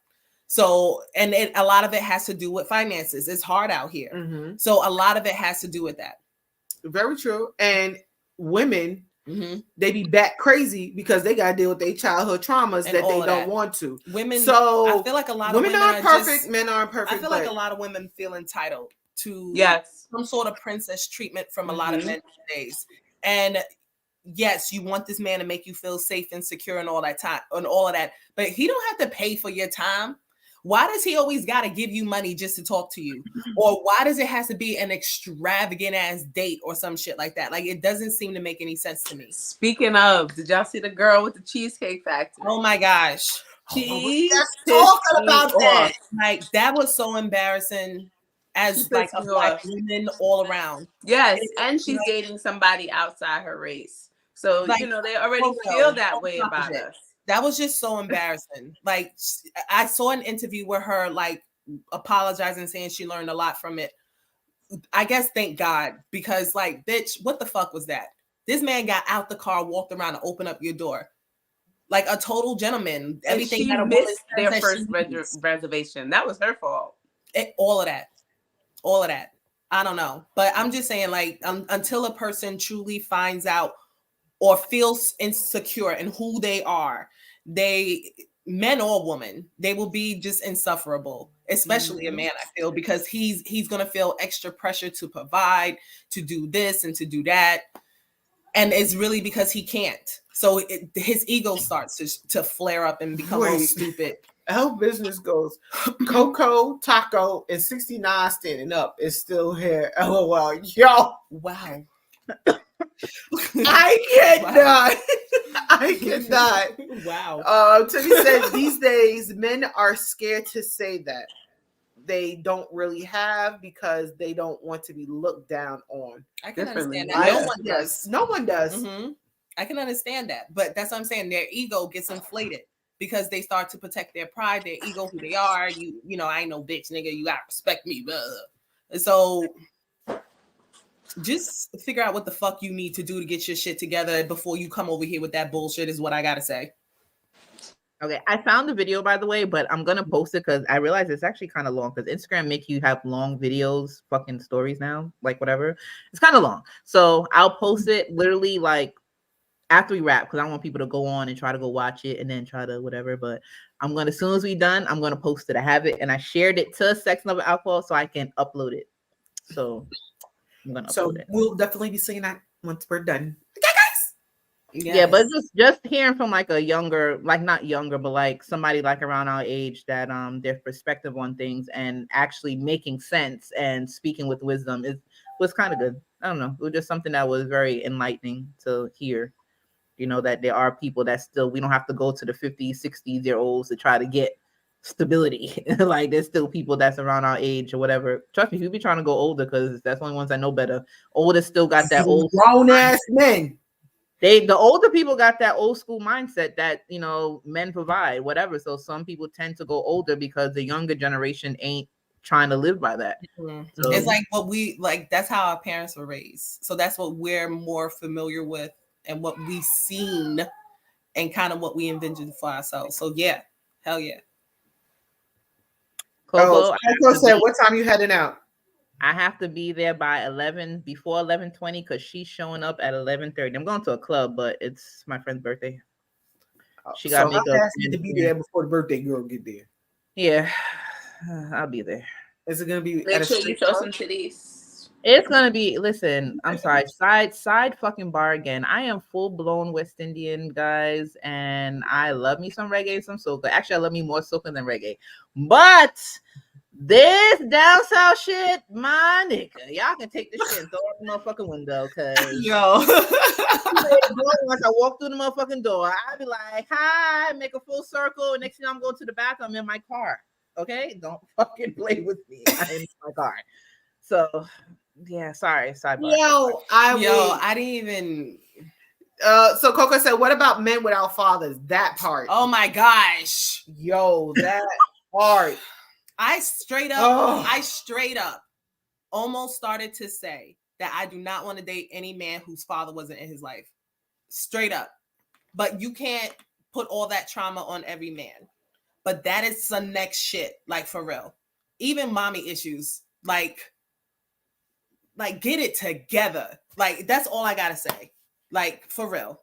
So, and a lot of it has to do with finances. It's hard out here. So a lot of it has to do with that. Very true. And women, they be back crazy because they got to deal with their childhood traumas and that they don't want to. Women, so I feel like a lot women of women aren't perfect. Men aren't perfect. I feel like a lot of women feel entitled to some sort of princess treatment from a lot of men these days. And yes, you want this man to make you feel safe and secure and all that time and all of that, but he don't have to pay for your time. Why does he always got to give you money just to talk to you? Or why does it have to be an extravagant ass date or some shit like that? Like, it doesn't seem to make any sense to me. Speaking of, did y'all see the girl with the Cheesecake Factory? Oh my gosh. She's talking about that. Like, that was so embarrassing as like a Black woman all around. Yes, and she's dating somebody outside her race. So, like, you know, they already feel that way about us. That was just so embarrassing. Like, I saw an interview with her, like, apologizing, saying she learned a lot from it. I guess, thank God, because, like, bitch, what the fuck was that? This man got out the car, walked around, and opened up your door. Like a total gentleman. Everything she that missed their first reservation. That was her fault. All of that. I don't know. But I'm just saying, like, until a person truly finds out or feels insecure in who they are, men or women, they will be just insufferable, especially a man, I feel, because he's going to feel extra pressure to provide, to do this and to do that. And it's really because he can't. So his ego starts to flare up and become all stupid. L Business goes, Coco, Taco, and 69 standing up is still here. LOL. Yo. Wow. I cannot. I cannot. Wow. Timmy said these days men are scared to say that they don't really have because they don't want to be looked down on. I can understand that. No one does. No one does. I can understand that. But that's what I'm saying. Their ego gets inflated because they start to protect their pride, their ego, who they are. You know, I ain't no bitch, nigga. You gotta respect me. Blah. And so just figure out what the fuck you need to do to get your shit together before you come over here with that bullshit is what I gotta say. Okay, I found the video, by the way, but I'm gonna post it because I realize it's actually kind of long. Because Instagram make you have long videos, fucking stories now, like whatever. It's kind of long, so I'll post it literally like after we wrap because I want people to go on and try to go watch it and then try to whatever. But I'm gonna, as soon as we done, I'm gonna post it. I have it and I shared it to Sex Love and Alcohol so I can upload it. So I'm gonna upload it. We'll definitely be seeing that once we're done. Yes. Yeah, but just hearing from like a younger, like not younger, but like somebody like around our age that their perspective on things and actually making sense and speaking with wisdom was kind of good. I don't know. It was just something that was very enlightening to hear. You know, that there are people that still, we don't have to go to the 50s, 60s-year-olds to try to get stability. Like there's still people that's around our age or whatever. Trust me, you be trying to go older because that's the only ones I know better. Older still got that old grown ass men. The older people got that old school mindset that, you know, men provide, whatever. So some people tend to go older because the younger generation ain't trying to live by that. Mm-hmm. So, it's like what we like, that's how our parents were raised. So that's what we're more familiar with and what we've seen and kind of what we envisioned for ourselves. So yeah, hell yeah. Coco said, what time you heading out? I have to be there by 11, before 11:20, because she's showing up at 11:30. I'm going to a club, but it's my friend's birthday. She got to make up to be there before the birthday girl get there. Yeah, I'll be there. Is it gonna be? Make sure you show some titties. It's gonna be. Listen, I'm sorry. Side fucking bar again. I am full blown West Indian, guys, and I love me some reggae, some soca. Actually, I love me more soca than reggae, but this down south shit, my nigga, y'all can take this shit and throw it in the motherfucking window, cause yo. Once I walk through the motherfucking door, I'll be like, hi, make a full circle, and next thing I'm going to the bathroom in my car. Okay, don't fucking play with me. I'm in my car. So yeah, sorry, sidebar. I didn't even. So Coco said, "What about men without fathers?" That part. Oh my gosh, yo, that part. I straight up almost started to say that I do not want to date any man whose father wasn't in his life. Straight up. But you can't put all that trauma on every man. But that is some next shit, like for real. Even mommy issues, like get it together. Like that's all I gotta say. Like for real.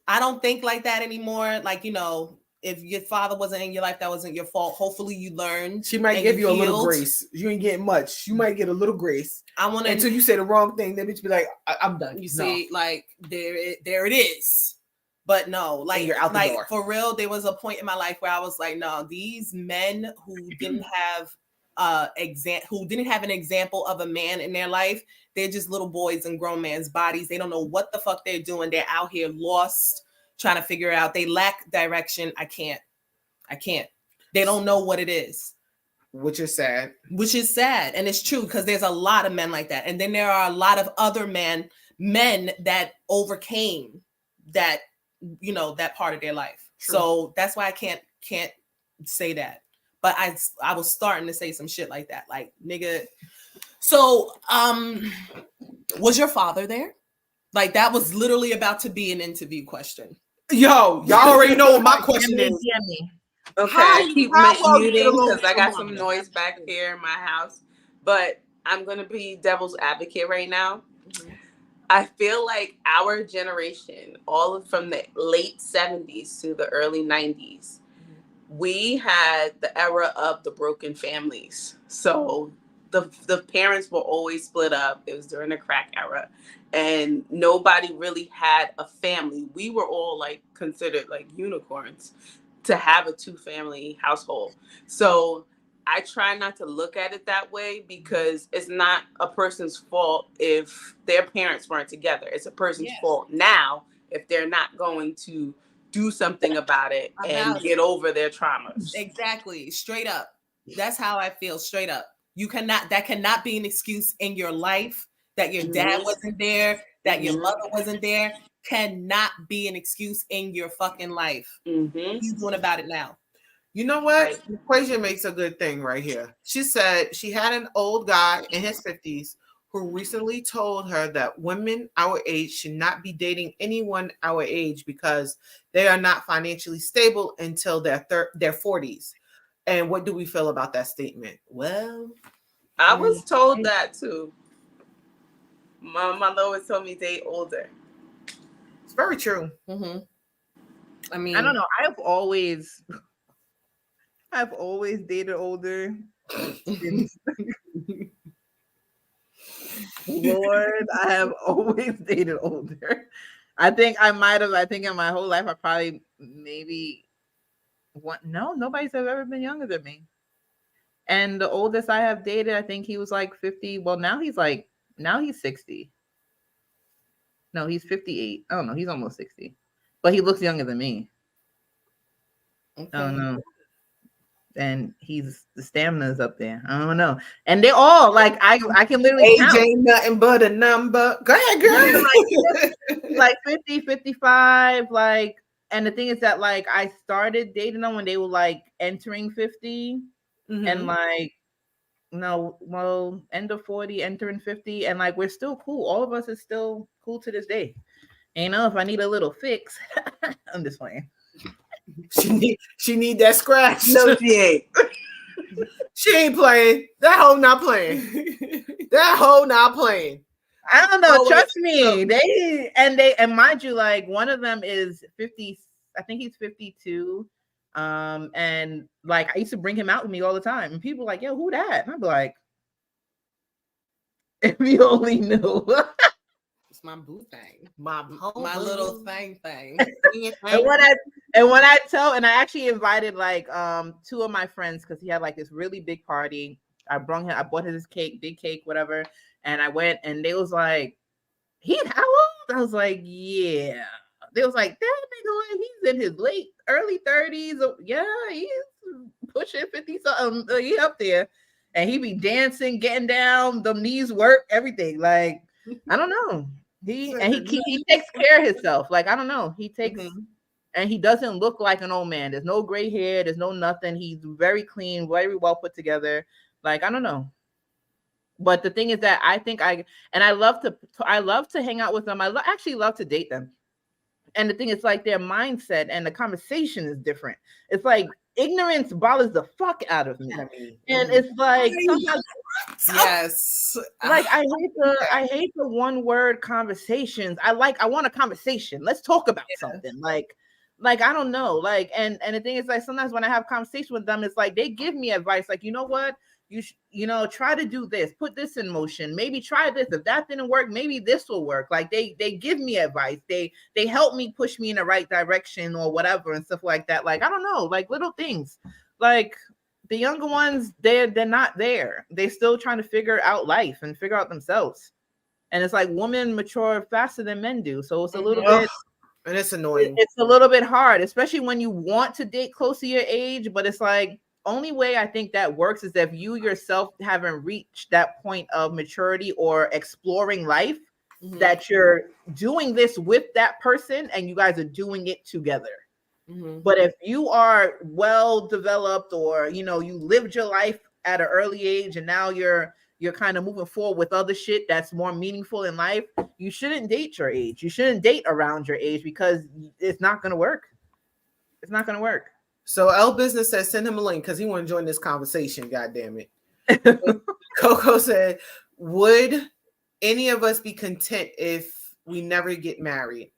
I don't think like that anymore. Like, you know, if your father wasn't in your life, that wasn't your fault. Hopefully you learned. She might give you a little grace. You ain't getting much. You might get a little grace. I want to, until you say the wrong thing, then bitch be like, I'm done. You see, like there it is. But no, like and you're out the door. For real, there was a point in my life where I was like, no, these men who didn't have who didn't have an example of a man in their life, they're just little boys in grown men's bodies. They don't know what the fuck they're doing. They're out here lost, trying to figure out. They lack direction. I can't. They don't know what it is. Which is sad. And it's true because there's a lot of men like that. And then there are a lot of other men that overcame that, you know, that part of their life. True. So that's why I can't say that. But I was starting to say some shit like that. Like, nigga. So, was your father there? Like, that was literally about to be an interview question. Yo, y'all already know what my question is. Okay, I keep muting because I got some noise back here in my house. But I'm going to be devil's advocate right now. Mm-hmm. I feel like our generation, all from the late 70s to the early 90s, we had the era of the broken families. So the parents were always split up. It was during the crack era. And nobody really had a family. We were all like considered like unicorns to have a 2-family household. So I try not to look at it that way because it's not a person's fault if their parents weren't together. It's a person's fault now if they're not going to do something about it and get over their traumas. Exactly. Straight up. That's how I feel. Straight up. That cannot be an excuse in your life that your dad wasn't there, that your mother wasn't there. Cannot be an excuse in your fucking life. What are you doing about it now? You know what? Equation makes a good thing right here. She said she had an old guy in his 50s who recently told her that women our age should not be dating anyone our age because they are not financially stable until their 40s. And what do we feel about that statement? Well, I was told that too. My mother always told me date older. It's very true. Mm-hmm. I mean, I don't know. I've always dated older. Lord, I have always dated older. I think in my whole life, I probably maybe nobody's ever been younger than me. And the oldest I have dated, I think he was like 50. Well, now he's 60. No, he's 58. I don't know. He's almost 60. But he looks younger than me. okay. I don't know. And the stamina's up there. I don't know. And they all like I can literally age count. ain't nothing but a number. Go ahead, girl. like 50, 55, like, and the thing is that like I started dating them when they were like entering 50 and like end of 40, entering 50, and like we're still cool. All of us is still cool to this day. And, if I need a little fix, I'm just playing. She need that scratch. No, she ain't. She ain't playing. That hoe not playing. That hoe not playing. I don't know. Trust me. And mind you, like one of them is 50. I think he's 52. And like I used to bring him out with me all the time, and people were like, "Yo, who that?" And I'd be like, "If you only knew." It's my boo thing. My little thing. and when I I actually invited like two of my friends because he had like this really big party. I bought his cake, big cake, whatever. And I went and they was like, "He's how old?" I was like, "Yeah." They was like, "That nigga, he's in his early 30s. Yeah, he's pushing 50 something. He up there." And he be dancing, getting down, the knees work, everything. Like, I don't know. He takes care of himself. Like, I don't know. He takes and he doesn't look like an old man. There's no gray hair, there's no nothing. He's very clean, very well put together. Like, I don't know. But the thing is that I love to hang out with them. I actually love to date them. And the thing is, like, their mindset and the conversation is different. It's like ignorance bothers the fuck out of me. And it's like sometimes, yes, like I hate the one word conversations. I want a conversation. Let's talk about something. Like I don't know. Like and the thing is, like, sometimes when I have conversation with them, it's like they give me advice. Like, you know what? Try to do this, put this in motion, maybe try this. If that didn't work, maybe this will work. Like they give me advice. They help me, push me in the right direction or whatever and stuff like that. Like, I don't know, like little things. Like the younger ones, they're not there. They're still trying to figure out life and figure out themselves. And it's like women mature faster than men do. So it's a little bit, and it's annoying. It's a little bit hard, especially when you want to date close to your age, but it's like, only way I think that works is if you yourself haven't reached that point of maturity or exploring life, that you're doing this with that person and you guys are doing it together. But if you are well developed or you lived your life at an early age and now you're kind of moving forward with other shit that's more meaningful in life, you shouldn't date your age. You shouldn't date around your age because it's not going to work. It's not going to work. So L Business says send him a link because he want to join this conversation. God damn it. Coco said, would any of us be content if we never get married?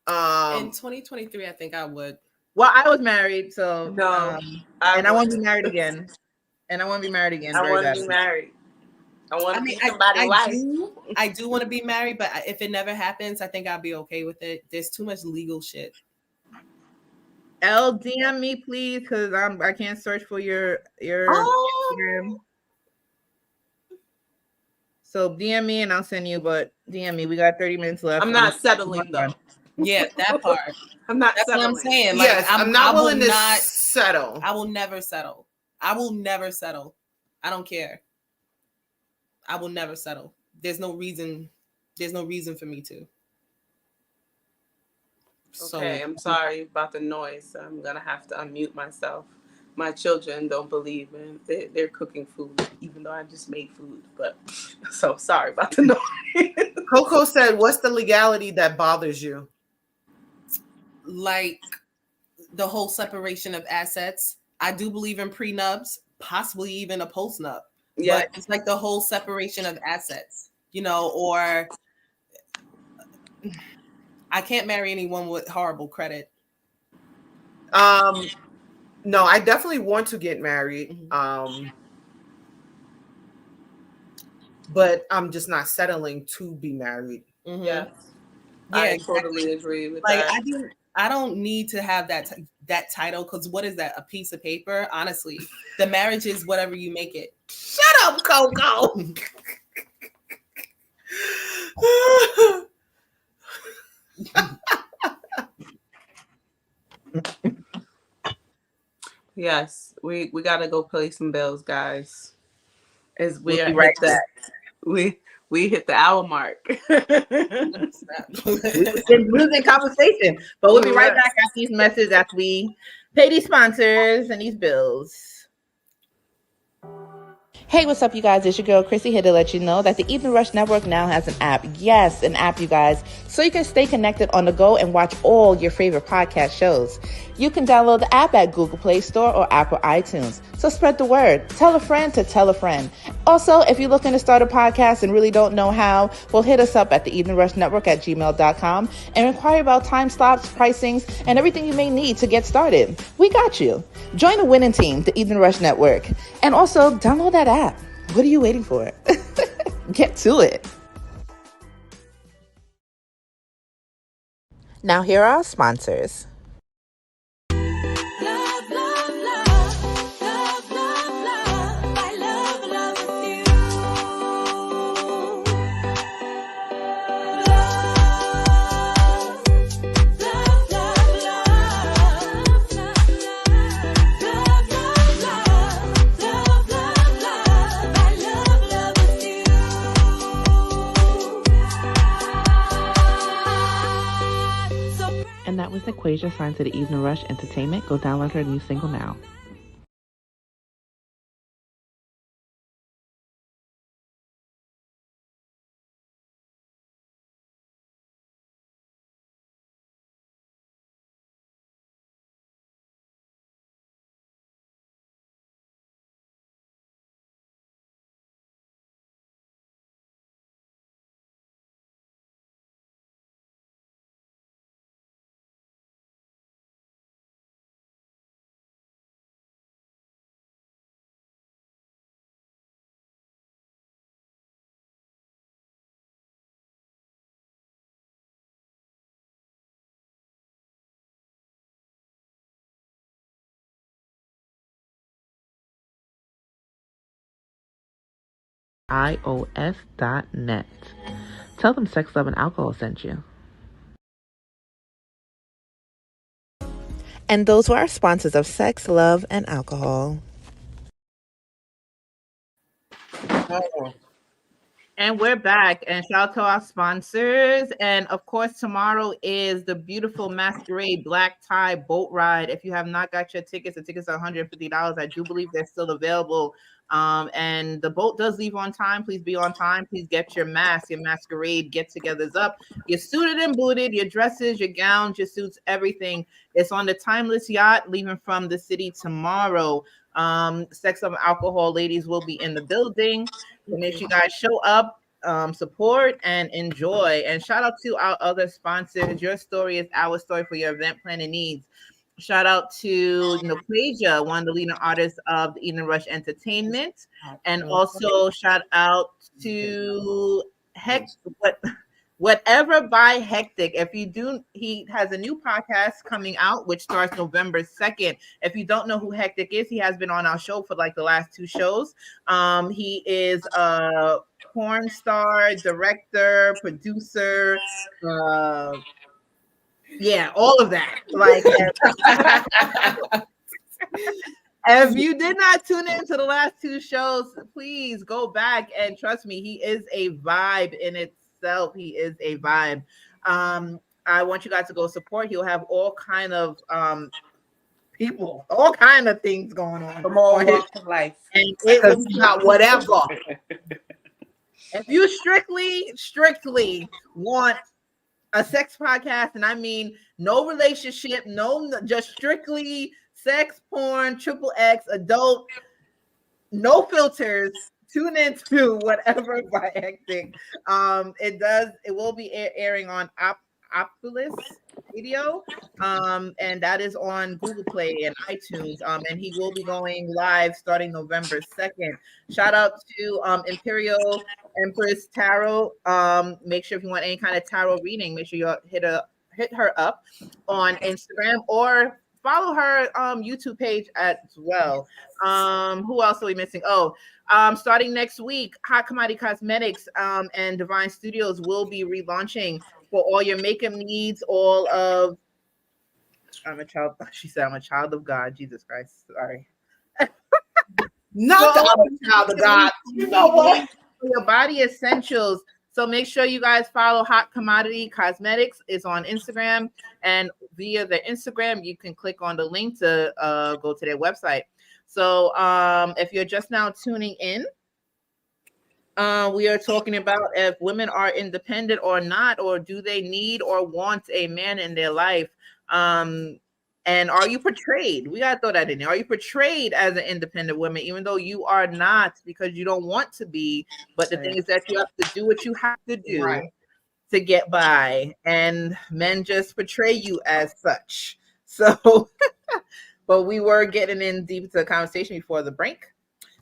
In 2023, I think I would. Well, I was married, so no, I want to be married again. And I want to be married again. I want to be married. I want to be somebody's wife. I do want to be married, but if it never happens, I think I'll be okay with it. There's too much legal shit. L, DM me, please, because I can't search for your Instagram. So DM me and I'll send you, but DM me. We got 30 minutes left. I'm not settling though. Yeah, that part. I'm not That's settling. what I'm saying. Like, yes, I'm not willing to settle. I will never settle. I will never settle. I don't care. I will never settle. There's no reason for me to. Okay, I'm sorry about the noise. I'm gonna have to unmute myself. my children don't believe in they're cooking food, even though I just made food. But so sorry about the noise. Coco said, "What's the legality that bothers you?" Like the whole separation of assets. I do believe in prenups, possibly even a postnup. Yeah. But it's like the whole separation of assets, or I can't marry anyone with horrible credit. No, I definitely want to get married. But I'm just not settling to be married. Yeah. I totally agree with that. I don't need to have that title, because what is that? A piece of paper? Honestly, the marriage is whatever you make it. Shut up, Coco. Yes, we gotta go pay some bills, guys. As we'll be right back. We hit the hour mark. We've been losing conversation, but we'll be right back after these messages, after we pay these sponsors and these bills. Hey, what's up, you guys? It's your girl, Chrissy, here to let you know that the Evening Rush Network now has an app. Yes, an app, you guys. So you can stay connected on the go and watch all your favorite podcast shows. You can download the app at Google Play Store or Apple iTunes. So spread the word. Tell a friend to tell a friend. Also, if you're looking to start a podcast and really don't know how, well, hit us up at the Evening Rush Network at gmail.com and inquire about time slots, pricings, and everything you may need to get started. We got you. Join the winning team, the Evening Rush Network. And also, download that app. What are you waiting for? Get to it. Now, here are our sponsors. And that was Equasia, signed to the Evening Rush Entertainment. Go download her new single now. ios.net. Tell them Sex, Love, and Alcohol sent you. And those were our sponsors of Sex, Love, and Alcohol. Oh. And we're back. And shout out to our sponsors. And of course, tomorrow is the beautiful Masquerade Black Tie Boat Ride. If you have not got your tickets, the tickets are $150. I do believe they're still available. And the boat does leave on time. Please be on time. Please get your mask, your masquerade get-togethers up. You're suited and booted, your dresses, your gowns, your suits, everything. It's on the Timeless Yacht leaving from the city tomorrow. Sex, Love, and Alcohol ladies will be in the building. So make sure you guys show up, support, and enjoy. And shout out to our other sponsors. Your story is our story for your event planning needs. Shout out to Noquasia, one of the leading artists of the Evening Rush Entertainment. And also shout out to Whatever by Hectic. If you do, he has a new podcast coming out, which starts November 2nd. If you don't know who Hectic is, he has been on our show for like the last 2 shows. He is a porn star, director, producer, yeah, all of that. Like, if you did not tune in to the last 2 shows, please go back and trust me, he is a vibe in itself. He is a vibe. I want you guys to go support. He'll have all kind of people, all kind of things going on. From all walks of life. And it will be Not whatever. If you strictly want a sex podcast, and I mean no relationship, just strictly sex, porn, XXX, adult, no filters, tune into whatever by Hectic. It will be airing on Opulus Video, and that is on Google Play and iTunes. And he will be going live starting November 2nd. Shout out to Imperial Empress Tarot. Make sure if you want any kind of tarot reading, make sure you hit her up on Instagram or follow her YouTube page as well. Who else are we missing? Starting next week, Hot Commodity Cosmetics and Divine Studios will be relaunching for all your makeup needs. I'm a child. She said, "I'm a child of God." Jesus Christ. Sorry. Not the child of God. You know what? Your body essentials. So make sure you guys follow Hot Commodity Cosmetics. It's on Instagram, and via the Instagram, you can click on the link to go to their website. So if you're just now tuning in, we are talking about if women are independent or not, or do they need or want a man in their life? And are you portrayed? We gotta throw that in there. Are you portrayed as an independent woman, even though you are not, because you don't want to be? But the thing is that you have to do what you have to do to get by, and men just portray you as such. So, but we were getting in deep into the conversation before the break.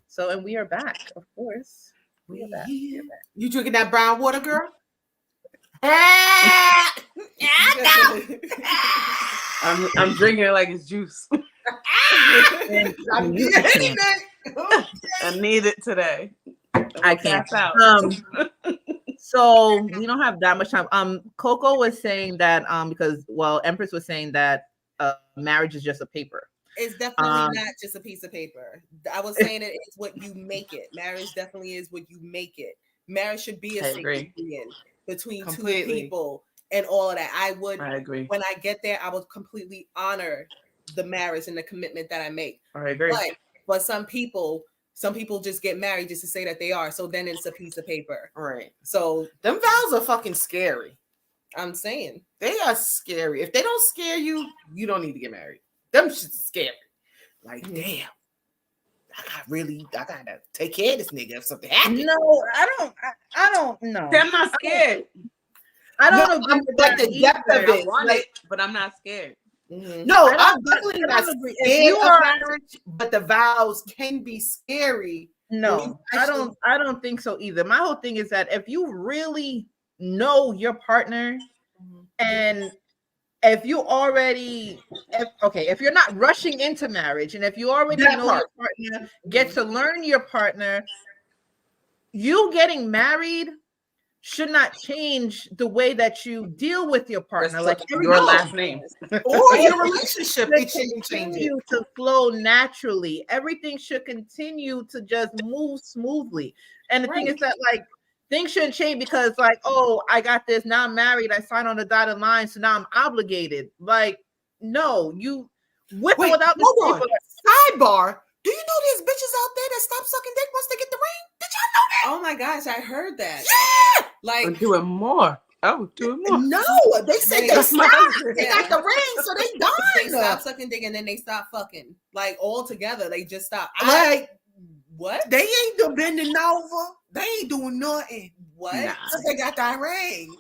So, and we are back, of course. We are back. You drinking that brown water, girl? I'm drinking it like it's juice. I need it today. I can't. Out. So we don't have that much time. Coco was saying that because Empress was saying that marriage is just a paper. It's definitely not just a piece of paper. I was saying it's what you make it. Marriage definitely is what you make it. Marriage should be a sacred union between two people and all of that. I agree. When I get there, I will completely honor the marriage and the commitment that I make. I agree. But some people just get married just to say that they are. So then it's a piece of paper. Right. So them vows are fucking scary. I'm saying. They are scary. If they don't scare you, you don't need to get married. Them shit's scary. Like, damn. I gotta take care of this nigga if something happens. No, I don't know. I'm not scared. I don't agree with that the depth of it. I want it, but I'm not scared. Mm-hmm. No, I'm definitely not scared of marriage, but the vows can be scary. No, I don't think so either. My whole thing is that if you really know your partner, and if you're not rushing into marriage, and if you already know your partner, get to learn your partner, you getting married should not change the way that you deal with your partner. Like your last name or your relationship, it shouldn't change to flow naturally. Everything should continue to just move smoothly. And the thing is that things shouldn't change because I got this, now I'm married, I signed on the dotted line, so now I'm obligated. No, you with or without this paper. Sidebar. Do you know there's bitches out there that stop sucking dick once they get the ring? Did y'all know that? Oh my gosh, I heard that. Yeah! I'm doing more. Oh, doing more. No, they said they stopped. They got the ring, so they done. They stop sucking dick and then they stop fucking. All together, they just stop. What? They ain't bending over. They ain't doing nothing. What? Because they got that ring.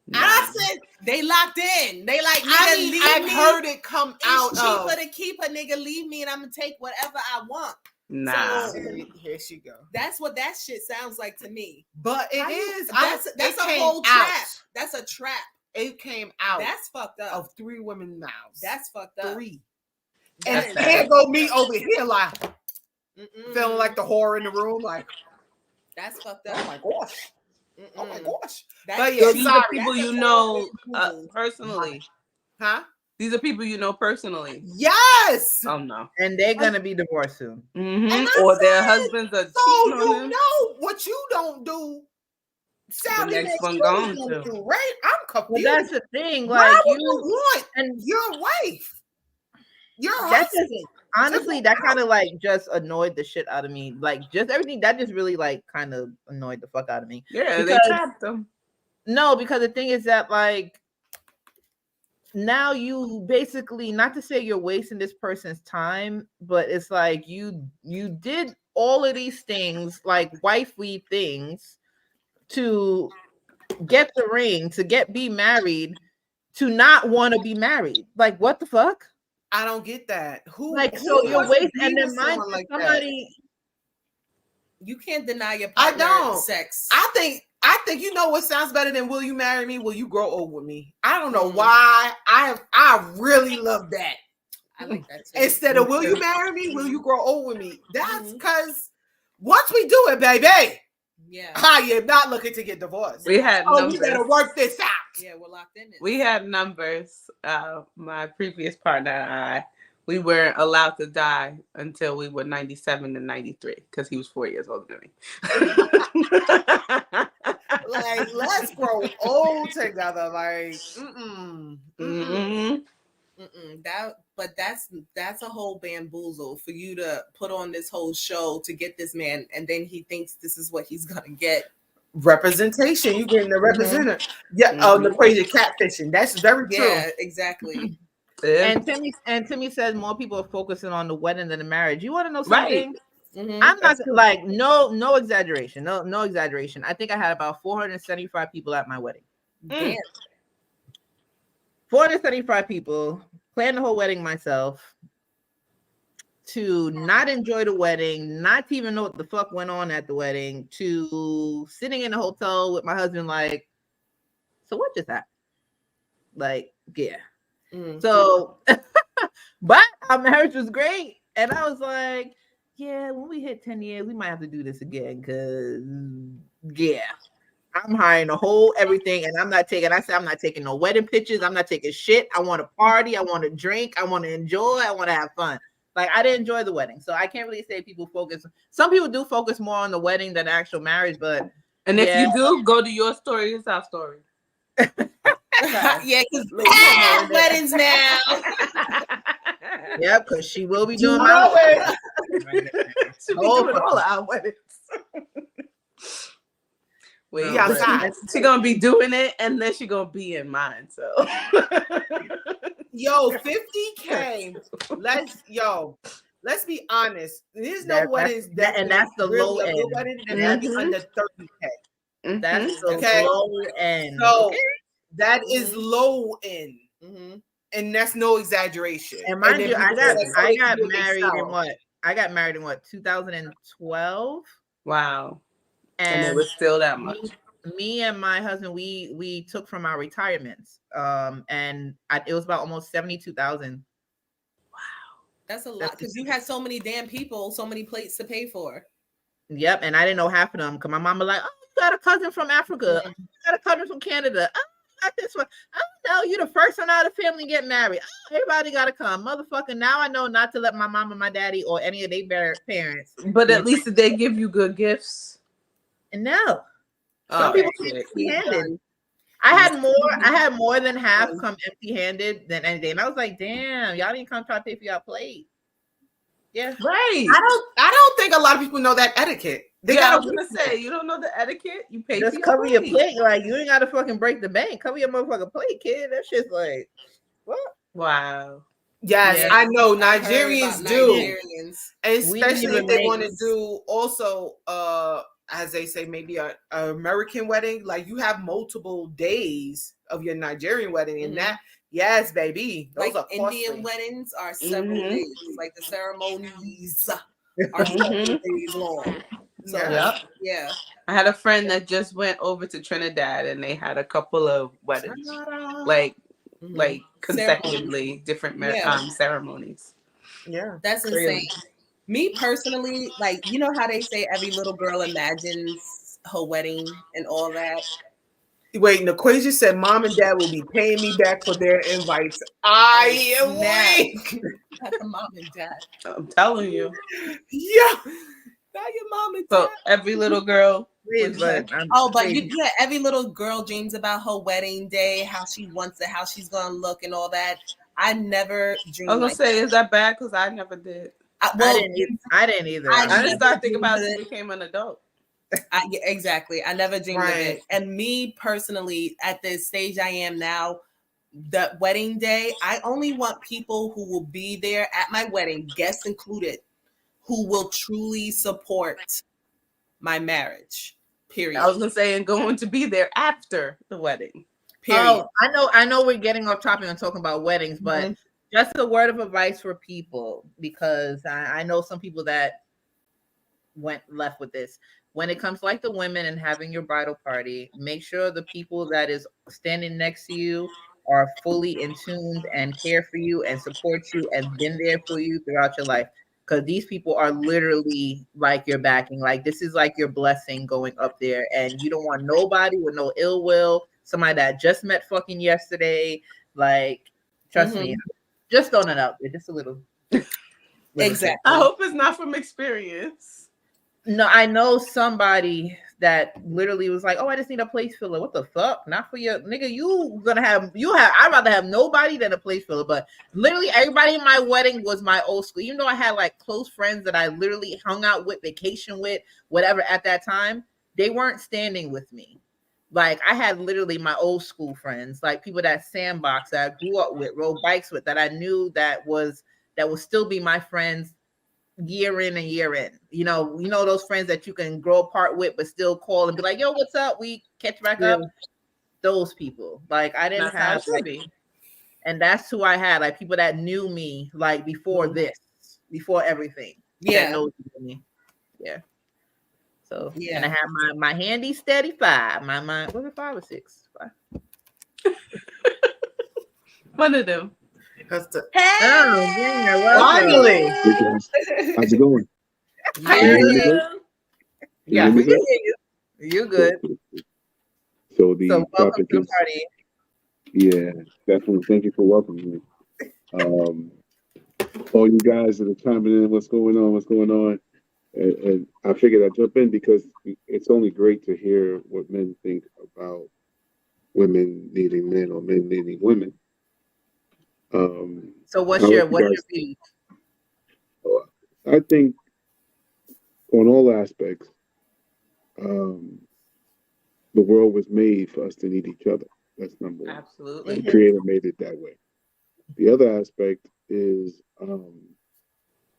Nah. I said they locked in. They I've heard it come out. It's cheaper to keep a nigga, leave me, and I'm gonna take whatever I want. Nah. So, here she go. That's what that shit sounds like to me. But it is. That's a whole trap. That's a trap. It came out. That's fucked up. Of 3 women mouths. That's fucked up. 3. And here go me over here feeling like the whore in the room. That's fucked up. Oh my gosh. Oh my gosh. These are people you know personally. Huh? These are people you know personally. Yes. Oh no. And they're gonna be divorced soon. Mm-hmm. Or their husbands are cheating on them. Know what you don't do. The next one going to. Right? I'm confused. Well, that's the thing. Why would you want and your wife? You're that honestly, that kind of like just annoyed the shit out of me. Like just everything that just really like kind of annoyed the fuck out of me. Yeah, because, they trapped them. No, because the thing is that like now you basically, not to say you're wasting this person's time, but it's like you did all of these things, like wifey things, to get the ring, to be married, to not want to be married. Like what the fuck? I don't get that. Who like so you're wasting, and then someone like somebody that? You can't deny your partner sex. I think you know what sounds better than "Will you marry me? Will you grow old with me?" I don't know why. I really love that. I like that too. Instead of "Will you marry me? Will you grow old with me?" That's because once we do it, baby. Yeah. I am not looking to get divorced. We had numbers. We better work this out. Yeah, we're locked in. We had numbers. My previous partner and I, we weren't allowed to die until we were 97 and 93 because he was 4 years older than me. Like, let's grow old together. Like, That's a whole bamboozle for you to put on this whole show to get this man, and then he thinks this is what he's gonna get. Representation. You getting the representative. Yeah. The crazy catfishing. That's very true. Yeah, exactly. And Timmy says more people are focusing on the wedding than the marriage. You want to know something? Right. I'm not like no exaggeration. No exaggeration. I think I had about 475 people at my wedding. Damn. 475 people. Planned the whole wedding myself. To not enjoy the wedding, not to even know what the fuck went on at the wedding, to sitting in a hotel with my husband, like, so what just happened? Like, yeah. So, but our marriage was great. And I was like, yeah, when we hit 10 years, we might have to do this again. Cause yeah, I'm hiring a whole everything. And I'm not taking no wedding pictures. I'm not taking shit. I want to party. I want to drink. I want to enjoy. I want to have fun. Like, I didn't enjoy the wedding. So I can't really say people focus. Some people do focus more on the wedding than the actual marriage. But and if you do, go to your story, it's our story. Yeah, because we have weddings now. Yeah, because she will be doing my wedding. She'll be doing all of our weddings. Wait, she's gonna be doing it, and then she's gonna be in mine. So, yo, 50K. Let's be honest. There's no weddings and that's the low end. That's under 30K. That's the low end. So that is low end, and that's no exaggeration. And mind you, I got married in what? I got married in what? 2012. Wow. And it was still that much. Me and my husband, we took from our retirements, and it was about almost 72,000. Wow, that's a lot because you had so many damn people, so many plates to pay for. Yep, and I didn't know half of them because my mama like, oh, you got a cousin from Africa, you got a cousin from Canada. Oh, you got this one. Oh no, you the first one out of the family to get married. Oh, everybody got to come, motherfucker. Now I know not to let my mom and my daddy or any of their parents. But at least did they give you good gifts? No. Some people came empty-handed. I had more than half come empty-handed than anything. And I was like, damn, y'all didn't come try to pay for y'all plate. Yeah. Right. I don't think a lot of people know that etiquette. I was gonna say, you don't know the etiquette. You pay just cover your plate. Like, you ain't gotta fucking break the bank. Cover your motherfucking plate, kid. That shit's like, what? Wow. Yes, I know Nigerians do. Especially if they want to do also as they say, maybe a American wedding. Like, you have multiple days of your Nigerian wedding, and that, yes, baby, those like are Indian weddings are several days. Like the ceremonies are several days long. So, yeah. I had a friend that just went over to Trinidad, and they had a couple of weddings, like consecutively different ceremonies. Yeah, that's insane. Me personally, like, you know how they say every little girl imagines her wedding and all that? Wait, Naquasia said mom and dad will be paying me back for their invites. I am weak. That's a mom and dad. I'm telling you. Yeah. Not your mom and dad. So every little girl. Every little girl dreams about her wedding day, how she wants it, how she's gonna look and all that. I never I dreamed was gonna say, is that bad? Because I never did. I didn't either. I didn't never start thinking about it dreamed until I became an adult. Yeah, exactly. I never dreamed of Right. it. And me personally, at the stage I am now, the wedding day, I only want people who will be there at my wedding, guests included, who will truly support my marriage. Period. I was gonna say, and going to be there after the wedding. Period. Oh, I know we're getting off topic and talking about weddings, but just a word of advice for people, because I know some people that went left with this. When it comes like the women and having your bridal party, make sure the people that is standing next to you are fully in tune and care for you and support you and been there for you throughout your life. Because these people are literally like your backing. Like, this is like your blessing going up there. And you don't want nobody with no ill will, somebody that just met fucking yesterday. Like, trust me, just throwing it out there, just a little. Exactly. I hope it's not from experience. No, I know somebody that literally was like, "Oh, I just need a place filler." What the fuck? Not for your nigga. I'd rather have nobody than a place filler. But literally, everybody in my wedding was my old school. Even though I had like close friends that I literally hung out with, vacation with, whatever at that time, they weren't standing with me. Like, I had literally my old school friends, like people that sandbox that I grew up with, rode bikes with, that I knew that would still be my friends year in and year in. You know those friends that you can grow apart with but still call and be like, "Yo, what's up? We catch back up." Those people. Like, I didn't have like, and that's who I had, like people that knew me like before before everything. Yeah. That knows me. Yeah. So and I have my handy steady 5. My was it 5 or 6? 5. One of them. Finally. How's it going? Yeah, we can hear you. You good? So the welcome topic to the is party. Yeah, definitely. Thank you for welcoming me. All you guys that are chiming in, what's going on? And I figured I'd jump in because it's only great to hear what men think about women needing men or men needing women. So what's your view? I think on all aspects, the world was made for us to need each other. That's number one. Absolutely. The Creator made it that way. The other aspect is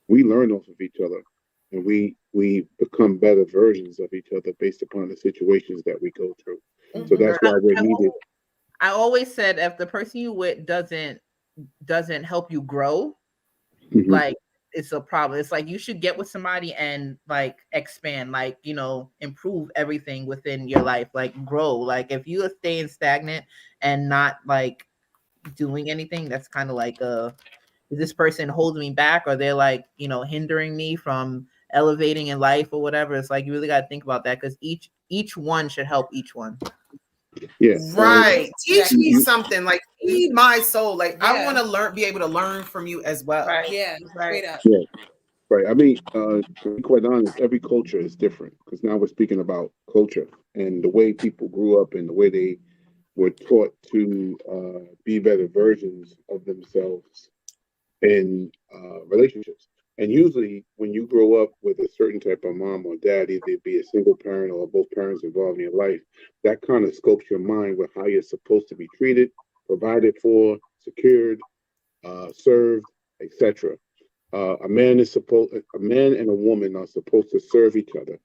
we learn off of each other, and we become better versions of each other based upon the situations that we go through. So that's why we're needed. I always said, if the person you with doesn't help you grow, like, it's a problem. It's like you should get with somebody and like expand, like, improve everything within your life, like grow. Like, if you are staying stagnant and not like doing anything, that's kind of like is this person holding me back, or they're like, hindering me from elevating in life or whatever. It's like you really got to think about that, because each one should help each one. Yeah. Right. Teach me something. Like, feed my soul. Like, I want to be able to learn from you as well. Right. Yeah. Right. Straight up. Yeah. Right. I mean, to be quite honest, every culture is different, because now we're speaking about culture and the way people grew up and the way they were taught to be better versions of themselves in relationships. And usually, when you grow up with a certain type of mom or dad, either it be a single parent or both parents involved in your life, that kind of scopes your mind with how you're supposed to be treated, provided for, secured, served, etc. A man and a woman are supposed to serve each other.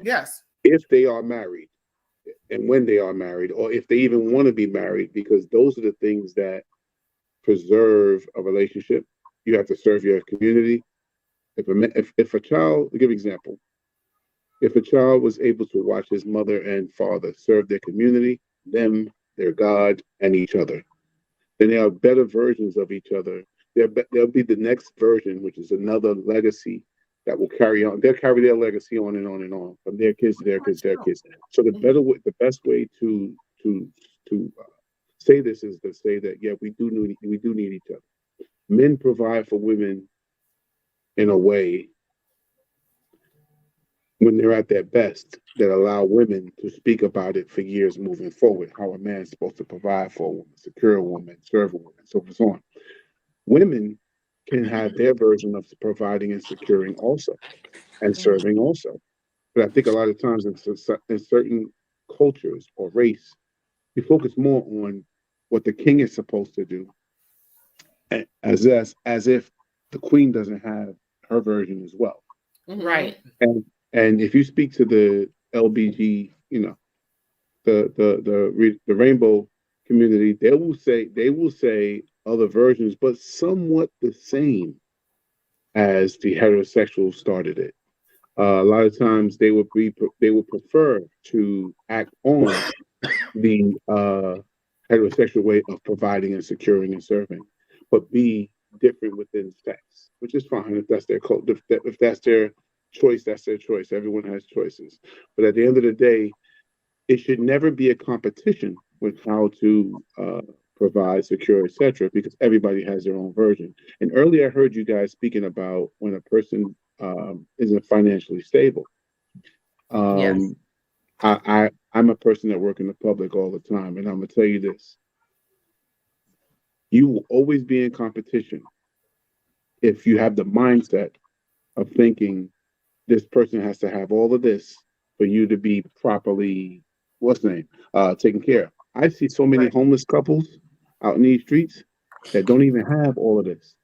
Yes. If they are married, and when they are married, or if they even want to be married, because those are the things that preserve a relationship. You have to serve your community. If a child, to give an example, if a child was able to watch his mother and father serve their community, them, their God, and each other, then they are better versions of each other. They'll be the next version, which is another legacy that will carry on. They'll carry their legacy on and on and on from their kids to their kids to their kids. So the best way to say this is to say that, yeah, we do need each other. Men provide for women in a way when they're at their best, that allow women to speak about it for years moving forward. How a man is supposed to provide for a woman, secure a woman, serve a woman, so forth and so on. Women can have their version of providing and securing also, and serving also. But I think a lot of times in certain cultures or race, we focus more on what the king is supposed to do, as if the queen doesn't have her version as well. Right. And if you speak to the LBG, the rainbow community, they will say other versions, but somewhat the same as the heterosexual started it. A lot of times they would prefer to act on the heterosexual way of providing and securing and serving, but be different within sex, which is fine if that's their if that's their choice, that's their choice. Everyone has choices, but at the end of the day, it should never be a competition with how to provide, secure, etc., because everybody has their own version. And earlier, I heard you guys speaking about when a person isn't financially stable. Yes. I'm a person that work in the public all the time, and I'm gonna tell you this: you will always be in competition if you have the mindset of thinking this person has to have all of this for you to be properly, what's the name, taken care of. I see so many homeless couples out in these streets that don't even have all of this,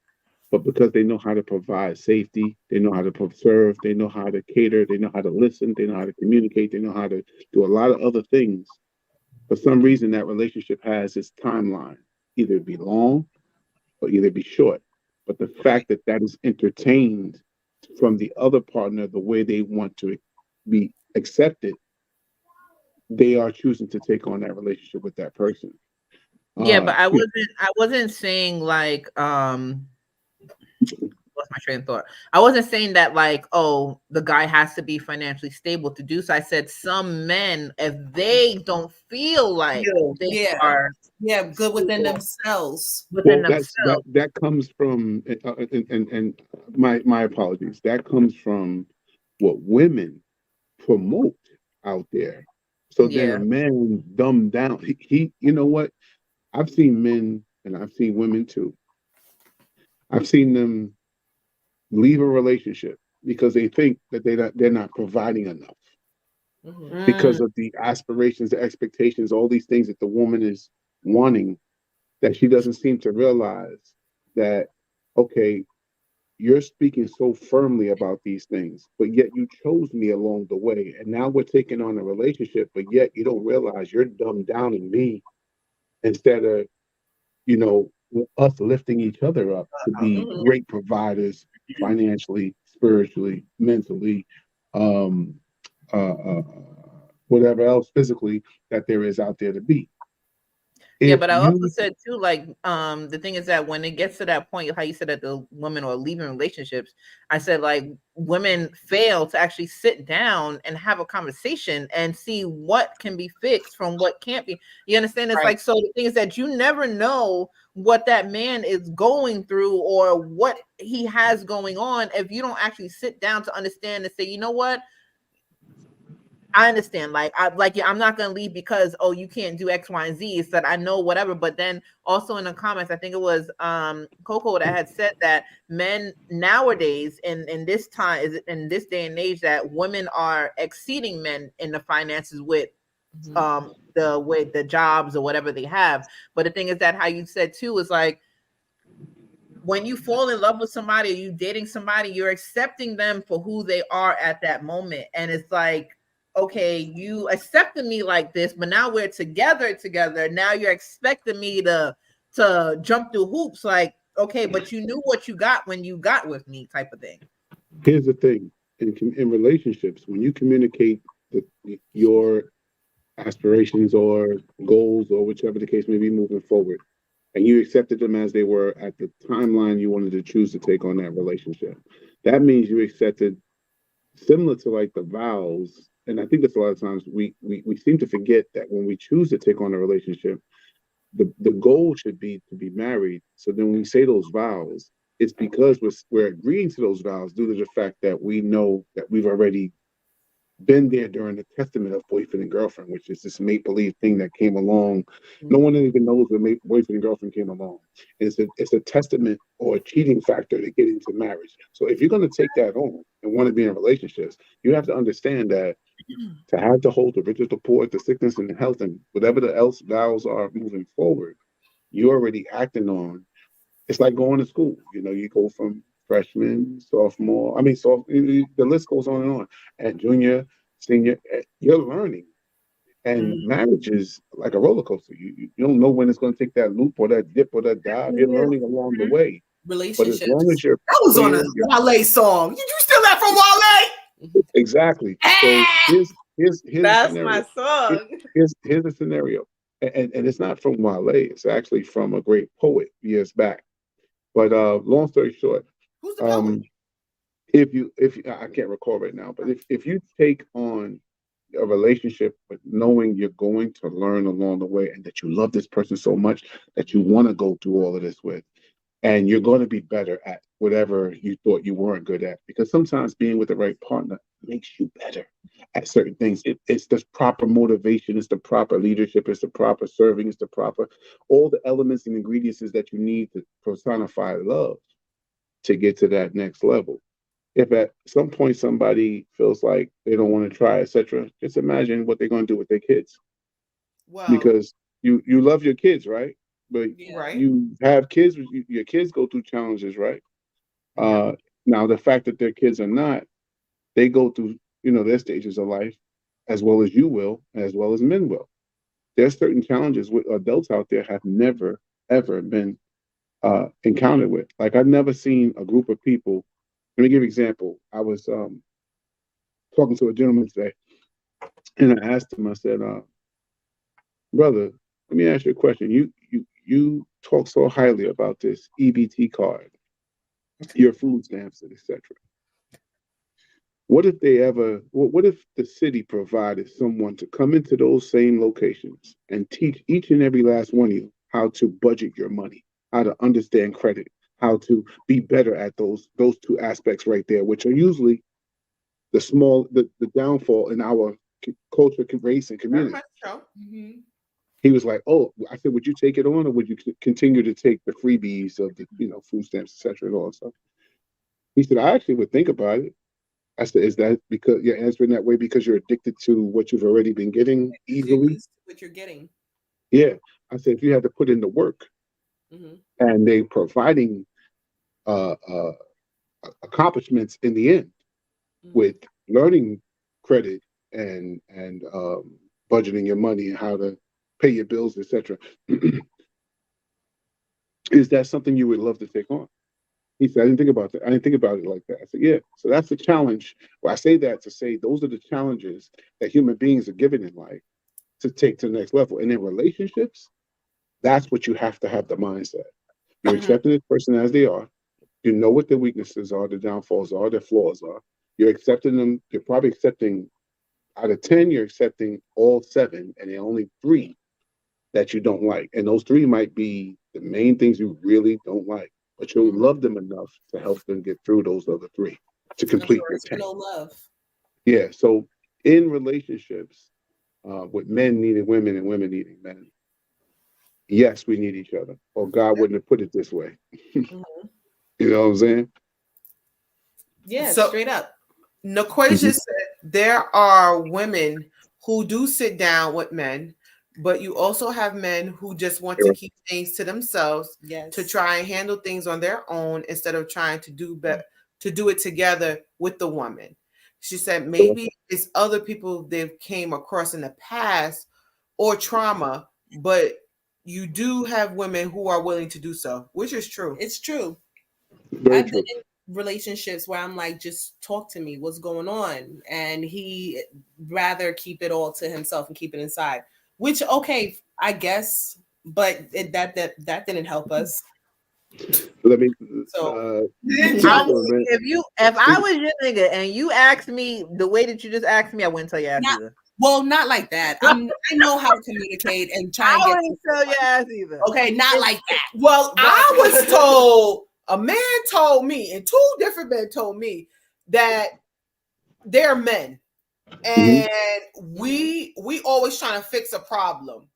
but because they know how to provide safety, they know how to serve, they know how to cater, they know how to listen, they know how to communicate, they know how to do a lot of other things. For some reason, that relationship has its timeline, either be long or either be short. But the fact that that is entertained from the other partner the way they want to be accepted, they are choosing to take on that relationship with that person. Yeah, but I wasn't saying like lost my train of thought. I wasn't saying that like, oh, the guy has to be financially stable to do so. I said some men, if they don't feel like they are good within themselves. That comes from and my apologies. That comes from what women promote out there. So then a man dumbed down. He you know what? I've seen men and I've seen women too. I've seen them leave a relationship because they think that they're not providing enough because of the aspirations, the expectations, all these things that the woman is wanting, that she doesn't seem to realize that, okay, you're speaking so firmly about these things, but yet you chose me along the way. And now we're taking on a relationship, but yet you don't realize you're dumbed down in me instead of, us lifting each other up to be great providers financially, spiritually, mentally, um, whatever else physically that there is out there to be. Yeah, but I also said too, like, the thing is that when it gets to that point, how you said that the women are leaving relationships, I said like women fail to actually sit down and have a conversation and see what can be fixed from what can't be. You understand? It's like, so the thing is that you never know what that man is going through or what he has going on if you don't actually sit down to understand and say, you know what? I understand. I'm not gonna leave because you can't do X, Y, and Z. It's that I know whatever. But then also in the comments, I think it was Coco that had said that men nowadays in this time is in this day and age that women are exceeding men in the finances with the jobs or whatever they have. But the thing is that how you said too is like when you fall in love with somebody or you dating somebody, you're accepting them for who they are at that moment, and it's like, okay, you accepted me like this, but now we're together. Now you're expecting me to jump through hoops. Like, okay, but you knew what you got when you got with me, type of thing. Here's the thing: in relationships, when you communicate your aspirations or goals or whichever the case may be moving forward, and you accepted them as they were at the timeline you wanted to choose to take on that relationship, that means you accepted similar to like the vows. And I think that's a lot of times we seem to forget that when we choose to take on a relationship, the goal should be to be married. So then when we say those vows, it's because we're agreeing to those vows due to the fact that we know that we've already been there during the testament of boyfriend and girlfriend, which is this make-believe thing that came along. No one even knows when boyfriend and girlfriend came along. It's a testament or a cheating factor to get into marriage. So if you're going to take that on and want to be in relationships, you have to understand that to have to hold the riches, the poor, the sickness, and the health, and whatever the else vows are moving forward, you're already acting on. It's like going to school. You go from freshman, sophomore. The list goes on and on. At junior, senior, you're learning. And marriage is like a roller coaster. You don't know when it's going to take that loop or that dip or that dive. You're learning along the way. Relationships. But as long as you're that was on a Wale song. Did you steal that from Wale? Exactly. So here's That's a scenario. my song. Here's a scenario. And it's not from Wale. It's actually from a great poet years back. But long story short, who's the poet? If you I can't recall right now, but if you take on a relationship with knowing you're going to learn along the way and that you love this person so much that you want to go through all of this with, and you're going to be better at whatever you thought you weren't good at, because sometimes being with the right partner makes you better at certain things. It's the proper motivation, it's the proper leadership, it's the proper serving, it's the proper, all the elements and ingredients that you need to personify love to get to that next level. If at some point somebody feels like they don't want to try, etc., just imagine what they're going to do with their kids. Well, because you love your kids, right? But right. you have kids. Your kids go through challenges, right? Now the fact that their kids are not, they go through their stages of life, as well as you will, as well as men will. There's certain challenges with adults out there have never ever been encountered with. Like I've never seen a group of people. Let me give you an example. I was talking to a gentleman today, and I asked him. I said, "Brother, let me ask you a question. You talk so highly about this EBT card, your food stamps, etc. What if what if the city provided someone to come into those same locations and teach each and every last one of you how to budget your money, how to understand credit, how to be better at those two aspects right there, which are usually the downfall in our culture, race, and community." He was like, "Oh," I said, "Would you take it on, or would you continue to take the freebies of the food stamps, etc., and all that stuff?" He said, "I actually would think about it." I said, "Is that because you're answering that way because you're addicted to what you've already been getting easily?" What you're getting. Yeah. I said, "If you had to put in the work, and they providing accomplishments in the end with learning credit and budgeting your money and how to pay your bills, etc., is that something you would love to take on?" He said, "I didn't think about that. I didn't think about it like that." I said, "Yeah." So that's the challenge. Well, I say that to say those are the challenges that human beings are given in life to take to the next level. And in relationships, that's what you have to have the mindset. You're accepting this person as they are. You know what their weaknesses are, their downfalls are, their flaws are. You're accepting them. You're probably accepting, out of 10, you're accepting all 7, and there are only 3 that you don't like. And those 3 might be the main things you really don't like, but you'll love them enough to help them get through those other 3 to complete your 10. No love. Yeah. So in relationships, with men needing women and women needing men, yes, we need each other, or God wouldn't have put it this way. You know what I'm saying? Yeah, so, straight up. Naquasia said there are women who do sit down with men, but you also have men who just want to keep things to themselves, to try and handle things on their own instead of trying to do it together with the woman. She said maybe it's other people they've came across in the past or trauma, but you do have women who are willing to do so, which is true. It's true. Very true. Been in relationships where I'm like, just talk to me, what's going on? And he rather keep it all to himself and keep it inside, which, okay, I guess, but that didn't help us. Let me. So if I was your nigga and you asked me the way that you just asked me, I wouldn't tell your ass either. Well, not like that. I know how to communicate and try. I wouldn't tell your ass either. Okay, not like that. Well, I was told, a man told me, and 2 different men told me that they're men and we always trying to fix a problem.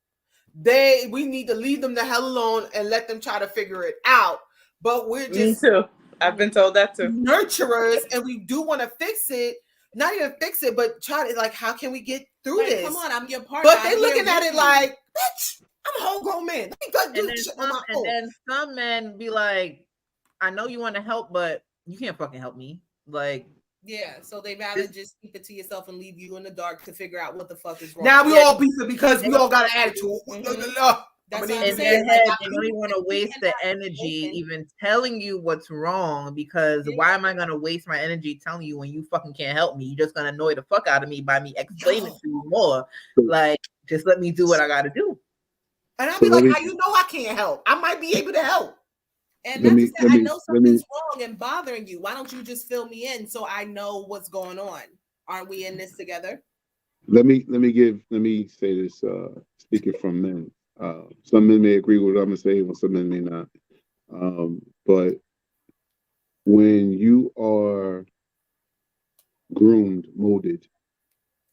We need to leave them the hell alone and let them try to figure it out. But we're just Me too. I've been told that too. Nurturers, and we do want to fix it. Not even fix it, but try to like, how can we get through this? Come on, I'm your partner. But they looking at it like, bitch, I'm a whole grown man. And then some men be like, I know you want to help, but you can't fucking help me. Like, yeah, so they rather just keep it to yourself and leave you in the dark to figure out what the fuck is wrong. Now we all beefing because we all got an attitude. That's in their head, they don't even want to waste the energy even telling you what's wrong, because why am I going to waste my energy telling you when you fucking can't help me? You're just going to annoy the fuck out of me by me explaining to you more. Like, just let me do what I got to do. And I'll be like, how you know I can't help? I might be able to help. And I know something's wrong and bothering you. Why don't you just fill me in so I know what's going on? Aren't we in this together? Let me say this, speaking from men. Some men may agree with what I'm gonna say, and some men may not. But when you are groomed, molded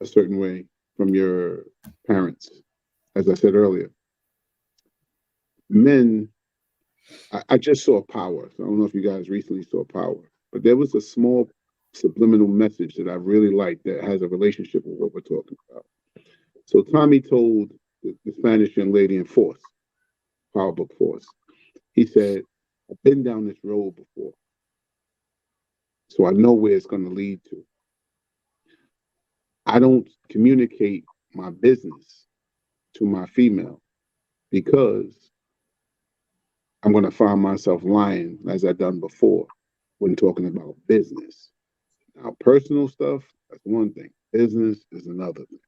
a certain way from your parents, as I said earlier, men, I just saw Power. So I don't know if you guys recently saw Power, but there was a small subliminal message that I really like that has a relationship with what we're talking about. So Tommy told the Spanish young lady in Force, Power Book Force, he said, I've been down this road before, so I know where it's going to lead to. I don't communicate my business to my female because I'm going to find myself lying, as I've done before, when talking about business. Now, personal stuff, that's one thing. Business is another thing.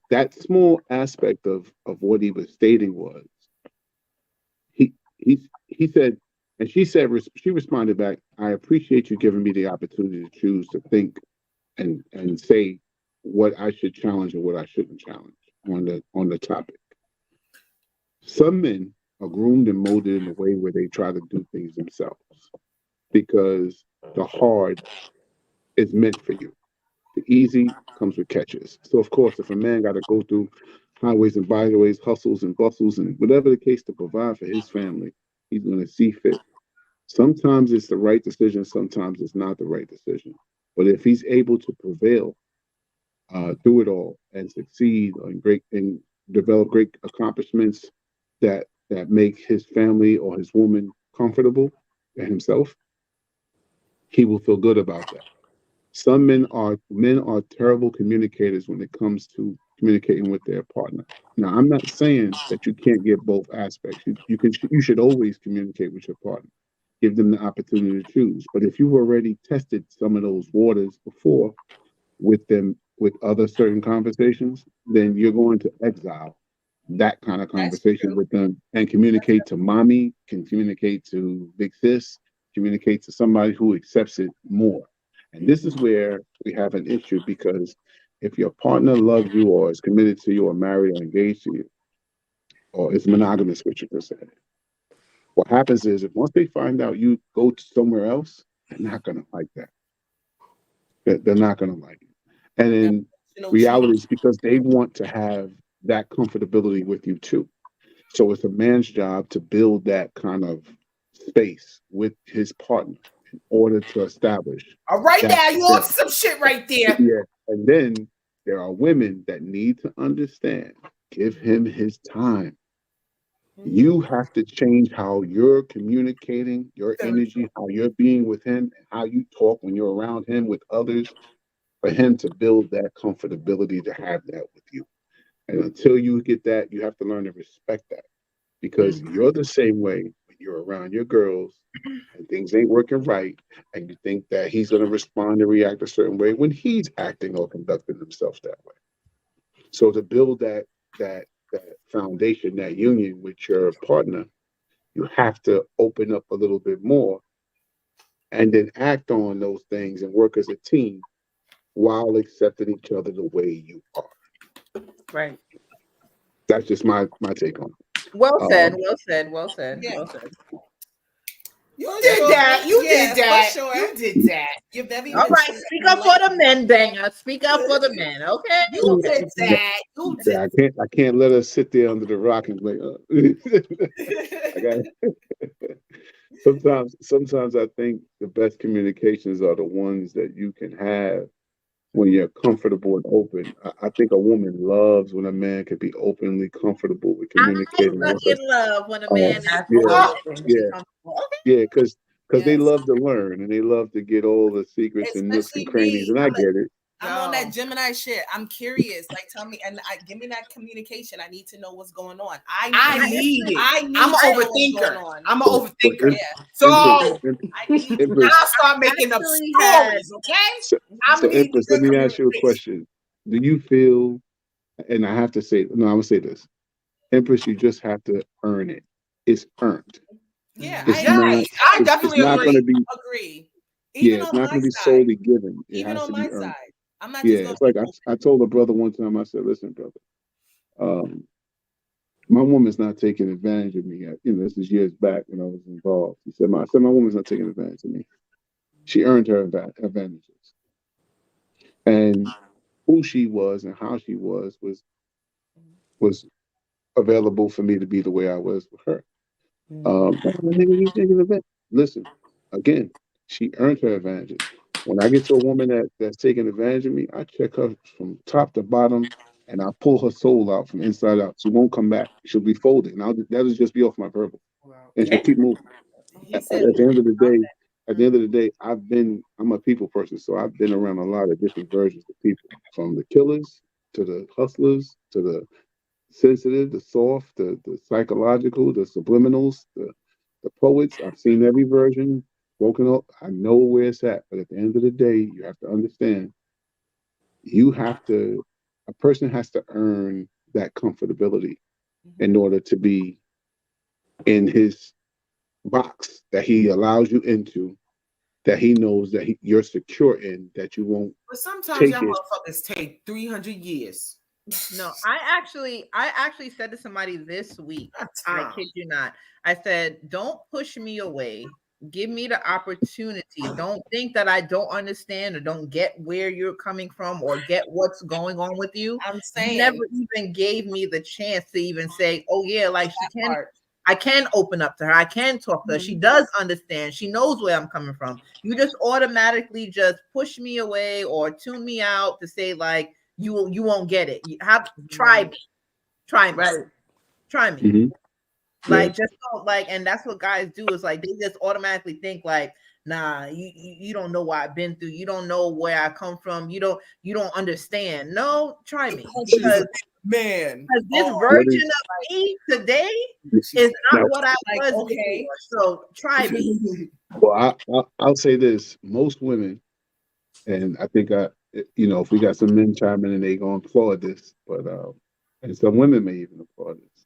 That small aspect of what he was stating was, he said, and she responded back, I appreciate you giving me the opportunity to choose to think and say what I should challenge and what I shouldn't challenge on the topic. Some men are groomed and molded in a way where they try to do things themselves because the hard is meant for you. The easy comes with catches. So, of course, if a man got to go through highways and byways, hustles and bustles, and whatever the case to provide for his family, he's going to see fit. Sometimes it's the right decision, sometimes it's not the right decision. But if he's able to prevail through it all and succeed and develop great accomplishments that make his family or his woman comfortable and himself, he will feel good about that. Some men are terrible communicators when it comes to communicating with their partner. Now, I'm not saying that you can't get both aspects. You should always communicate with your partner. Give them the opportunity to choose. But if you've already tested some of those waters before with them with other certain conversations, then you're going to exile that kind of conversation with them and communicate to mommy, can communicate to big sis, communicate to somebody who accepts it more. And this is where we have an issue, because if your partner loves you or is committed to you or married or engaged to you or is monogamous with you per se, what happens is if once they find out you go to somewhere else, they're not going to like that. They're not going to like it. And in reality, it's because they want to have that comfortability with you too. So it's a man's job to build that kind of space with his partner in order to establish. All right, now you on some shit right there. Yeah. And then there are women that need to understand, give him his time. You have to change how you're communicating, your energy, how you're being with him, and how you talk when you're around him with others, for him to build that comfortability to have that with you. And until you get that, you have to learn to respect that, because you're the same way when you're around your girls and things ain't working right, and you think that he's going to respond and react a certain way when he's acting or conducting himself that way. So to build that foundation, that union with your partner, you have to open up a little bit more and then act on those things and work as a team while accepting each other the way you are. Right. That's just my take on it. Well said. Yeah. Well said. You did that. You did that. For sure. You did that. You're very All right, speak up for the men, Banger. Speak up for the men, okay? You did that. You did. I can't let her sit there under the rock and like. I got. Sometimes I think the best communications are the ones that you can have when you're comfortable and open. I think a woman loves when a man can be openly comfortable with I get communicating with stuck her. in love when a man is Yeah, open and yeah, comfortable. Okay. yeah, because they love to learn and they love to get all the secrets and nooks and Especially crannies, me. and I get it. I'm on that Gemini shit. I'm curious. Like, tell me, and give me that communication. I need to know what's going on. I need it. I'm an overthinker. I'm an overthinker. Yeah. So Empress, I'll start making up stories. Okay. so Empress, let me ask you a question. Do you feel, and I have to say, no, I'm gonna say this, Empress, you just have to earn it. It's earned. Yeah, I definitely it's not going to be agree. Even it's not going to be solely given. It Even has on to be my earned. side, I'm not. Yeah, it's like I told a brother one time. I said, "Listen, brother, my woman's not taking advantage of me. This is years back when I was involved." He said, "My woman's not taking advantage of me. She earned her advantages, and who she was and how she was available for me to be the way I was with her." Nigga, you taking advantage. Listen, again, she earned her advantages. When I get to a woman that's taking advantage of me, I check her from top to bottom and I pull her soul out from inside out. She won't come back. She'll be folded. And that'll just be off my verbal. And she'll keep moving. At the end of the day, I'm a people person. So I've been around a lot of different versions of people, from the killers to the hustlers to the sensitive, the soft, the psychological, the subliminals, the poets. I've seen every version broken up. I know where it's at. But at the end of the day, you have to understand a person has to earn that comfortability in order to be in his box that he allows you into, that he knows that you're secure in, that you won't. But sometimes y'all motherfuckers take 300 years. No, I actually said to somebody this week, I kid you not, I said, don't push me away. Give me the opportunity. Don't think that I don't understand or don't get where you're coming from or get what's going on with you. I'm saying, you never even gave me the chance to even say, oh yeah, like I can open up to her. I can talk to her. She does understand. She knows where I'm coming from. You just automatically just push me away or tune me out to say like, you won't get it. Try me. Right. Try me. Mm-hmm. Like just don't like, and that's what guys do is like they just automatically think like, nah, you don't know what I've been through. You don't know where I come from. You don't understand. No, try me. Because this version of me today is not what I was before. So try me. Well, I'll say this: most women, and I think if we got some men chiming in, they gonna applaud this, but and some women may even applaud this.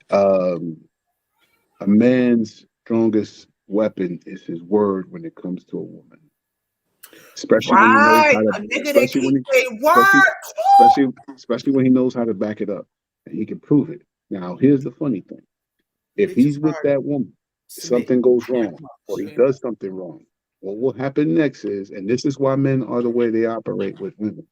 A man's strongest weapon is his word when it comes to a woman, especially when he knows how to, especially when he knows how to back it up and he can prove it. Now, here's the funny thing: if he's with that woman, something goes wrong or he does something wrong, what will happen next is, and this is why men are the way they operate with women,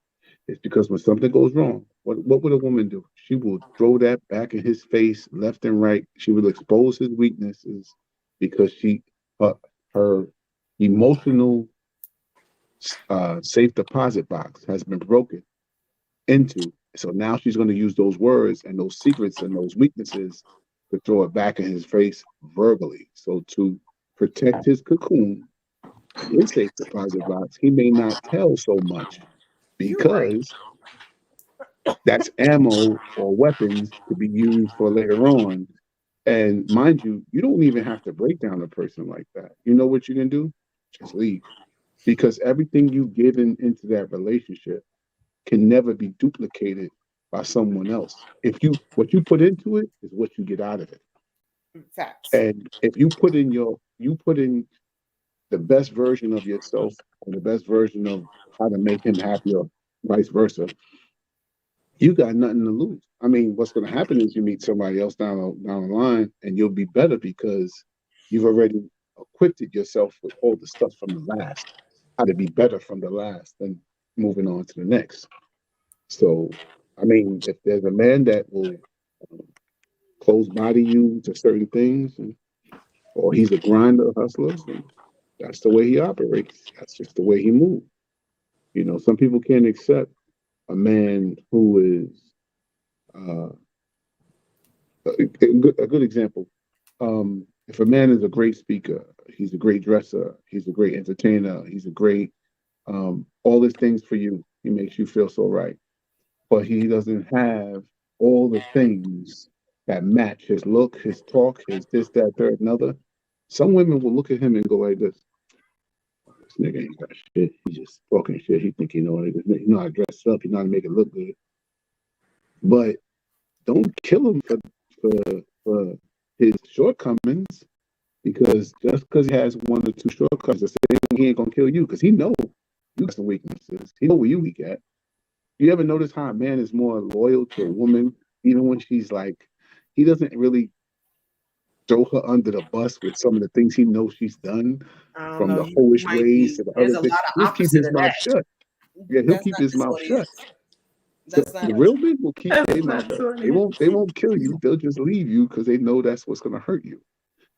it's because when something goes wrong, what would a woman do? She will throw that back in his face, left and right. She will expose his weaknesses because her emotional safe deposit box has been broken into. So now she's going to use those words and those secrets and those weaknesses to throw it back in his face verbally. So to protect his cocoon, his safe deposit box, he may not tell so much because that's ammo or weapons to be used for later on. And mind you, you don't even have to break down a person like that. You know what you can do? Just leave. Because everything you've given into that relationship can never be duplicated by someone else. What you put into it is what you get out of it. Facts. And if you put in the best version of yourself or the best version of how to make him happy or vice versa, you got nothing to lose. I mean, what's going to happen is you meet somebody else down the line and you'll be better because you've already equipped yourself with all the stuff from the last, how to be better from the last, and moving on to the next. So, I mean, if there's a man that will close body you to certain things, or he's a grinder, hustler, and that's the way he operates. That's just the way he moves. Some people can't accept a man who is a good example. If a man is a great speaker, he's a great dresser, he's a great entertainer, he's a great all these things for you. He makes you feel so right, but he doesn't have all the things that match his look, his talk, his this, that, third, another. Some women will look at him and go like this: "This nigga ain't got shit. He's just talking shit. He think he know it. He know how to dress up. He know how to make it look good." But don't kill him for his shortcomings, because just because he has one or two shortcomings, the same he ain't gonna kill you, because he know you got some weaknesses. He know where you weak at. You ever notice how a man is more loyal to a woman, even when she's like, he doesn't really throw her under the bus with some of the things he knows she's done, from the hoish ways to the other things. He'll keep his mouth shut. Yeah, he'll keep his mouth shut. So the real men will keep their mouth shut. They won't kill you. They'll just leave you because they know that's what's gonna hurt you.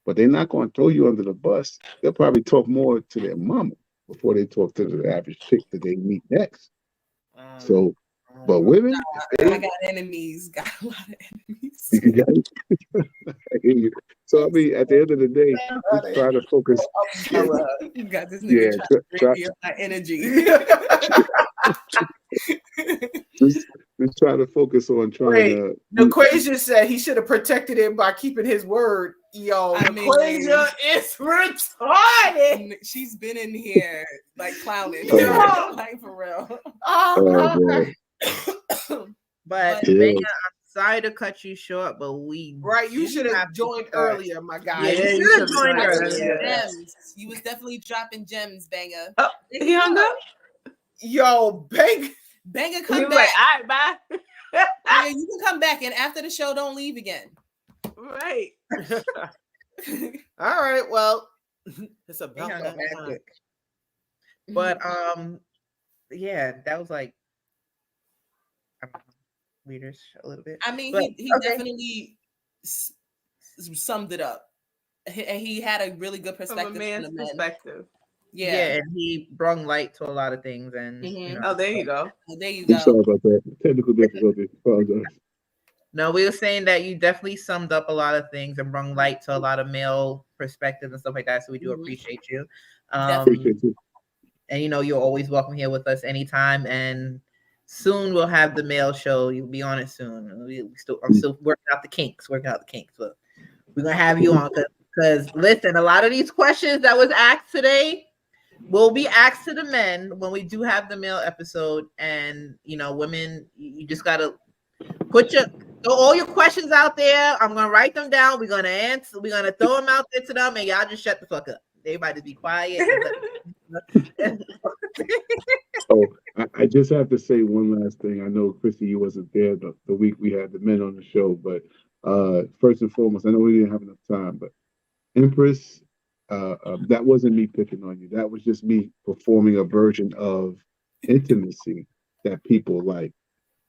But they're not gonna throw you under the bus. They'll probably talk more to their mama before they talk to the average chick that they meet next. So, but women, I got enemies. Got a lot of enemies. So I mean, at the end of the day, just try to focus. You got this nigga trying to my energy. just try to focus on trying to. Equation said he should have protected it by keeping his word. Yo, Equation is retarded. She's been in here like clowning, like for real. Oh, but Megan, I'm sorry to cut you short, but you should have joined earlier, my guy. Yeah, you should have joined earlier. Gems. You was definitely dropping gems, Banger. Oh, he hung up. Yo, Banger, come back. Like, all right, bye. Yeah, you can come back, and after the show, don't leave again. Right. All right. Well, it's about that. But yeah, that was like weirdish a little bit. I mean, he definitely summed it up, and he had a really good perspective from a man's perspective. Yeah, and he brought light to a lot of things, and oh, there you go. There you go. Sorry about that. Technical difficulties. Apologize. No, we were saying that you definitely summed up a lot of things and brought light to a lot of male perspectives and stuff like that. So we do appreciate you. Appreciate you. And you're always welcome here with us anytime. And soon we'll have the male show. You'll be on it soon. I'm still working out the kinks. But we're gonna have you on because listen, a lot of these questions that was asked today will be asked to the men when we do have the male episode. And women, you just gotta throw all your questions out there. I'm gonna write them down. We're gonna answer. We're gonna throw them out there to them, and y'all just shut the fuck up. Everybody just be quiet. I just have to say one last thing. I know, Chrissy, you wasn't there the week we had the men on the show, but first and foremost, I know we didn't have enough time, but Empress, that wasn't me picking on you. That was just me performing a version of intimacy that people like.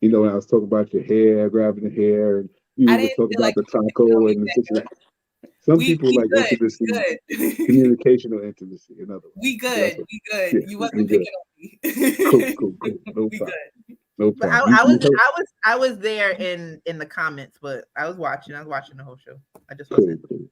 When I was talking about your hair, grabbing the hair, and you were talking about the taco and the situation. Some people like intimacy, communicational intimacy. In other words, we good. Yeah, you wasn't picking on me. Cool. No problem. No problem. I was there in the comments, but I was watching the whole show. I just wasn't. Cool.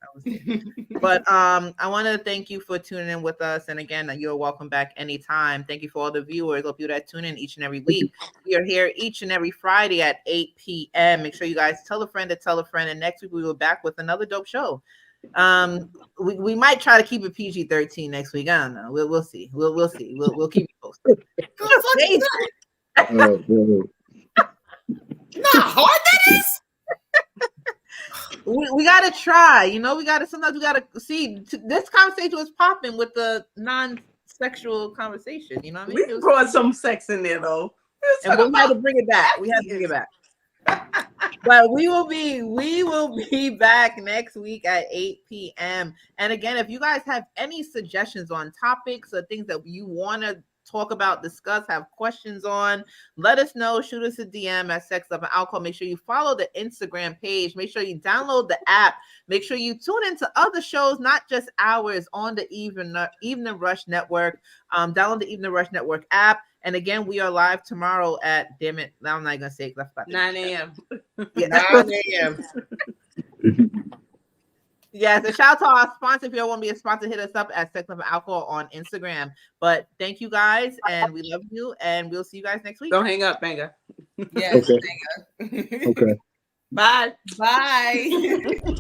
I was there. But I want to thank you for tuning in with us. And again, you're welcome back anytime. Thank you for all the viewers, all people that tune in each and every week. We are here each and every Friday at 8 p.m. Make sure you guys tell a friend to tell a friend. And next week we will be back with another dope show. We might try to keep it PG-13 next week. I don't know. We'll see. We'll see. We'll keep you posted. Hard that is. We gotta try, sometimes we gotta see. This conversation was popping with the non-sexual conversation, what I mean? We brought some sex in there though, and we had to bring it back. But we will be back next week at 8 p.m. And again, if you guys have any suggestions on topics or things that you want to talk about, discuss, have questions on, let us know. Shoot us a DM at Sex Love and Alcohol. Make sure you follow the Instagram page. Make sure you download the app. Make sure you tune into other shows, not just ours, on the Evening Rush Network. Download the Evening Rush Network app. And again, we are live tomorrow at, damn it, I'm not gonna say it 9 a.m. Yeah. 9 a.m. Yes, and shout out to our sponsor. If you want to be a sponsor, hit us up at Sex Love and Alcohol on Instagram. But thank you guys, and we love you, and we'll see you guys next week. Don't hang up, Banga. Yes. Okay. Okay. Bye. Bye.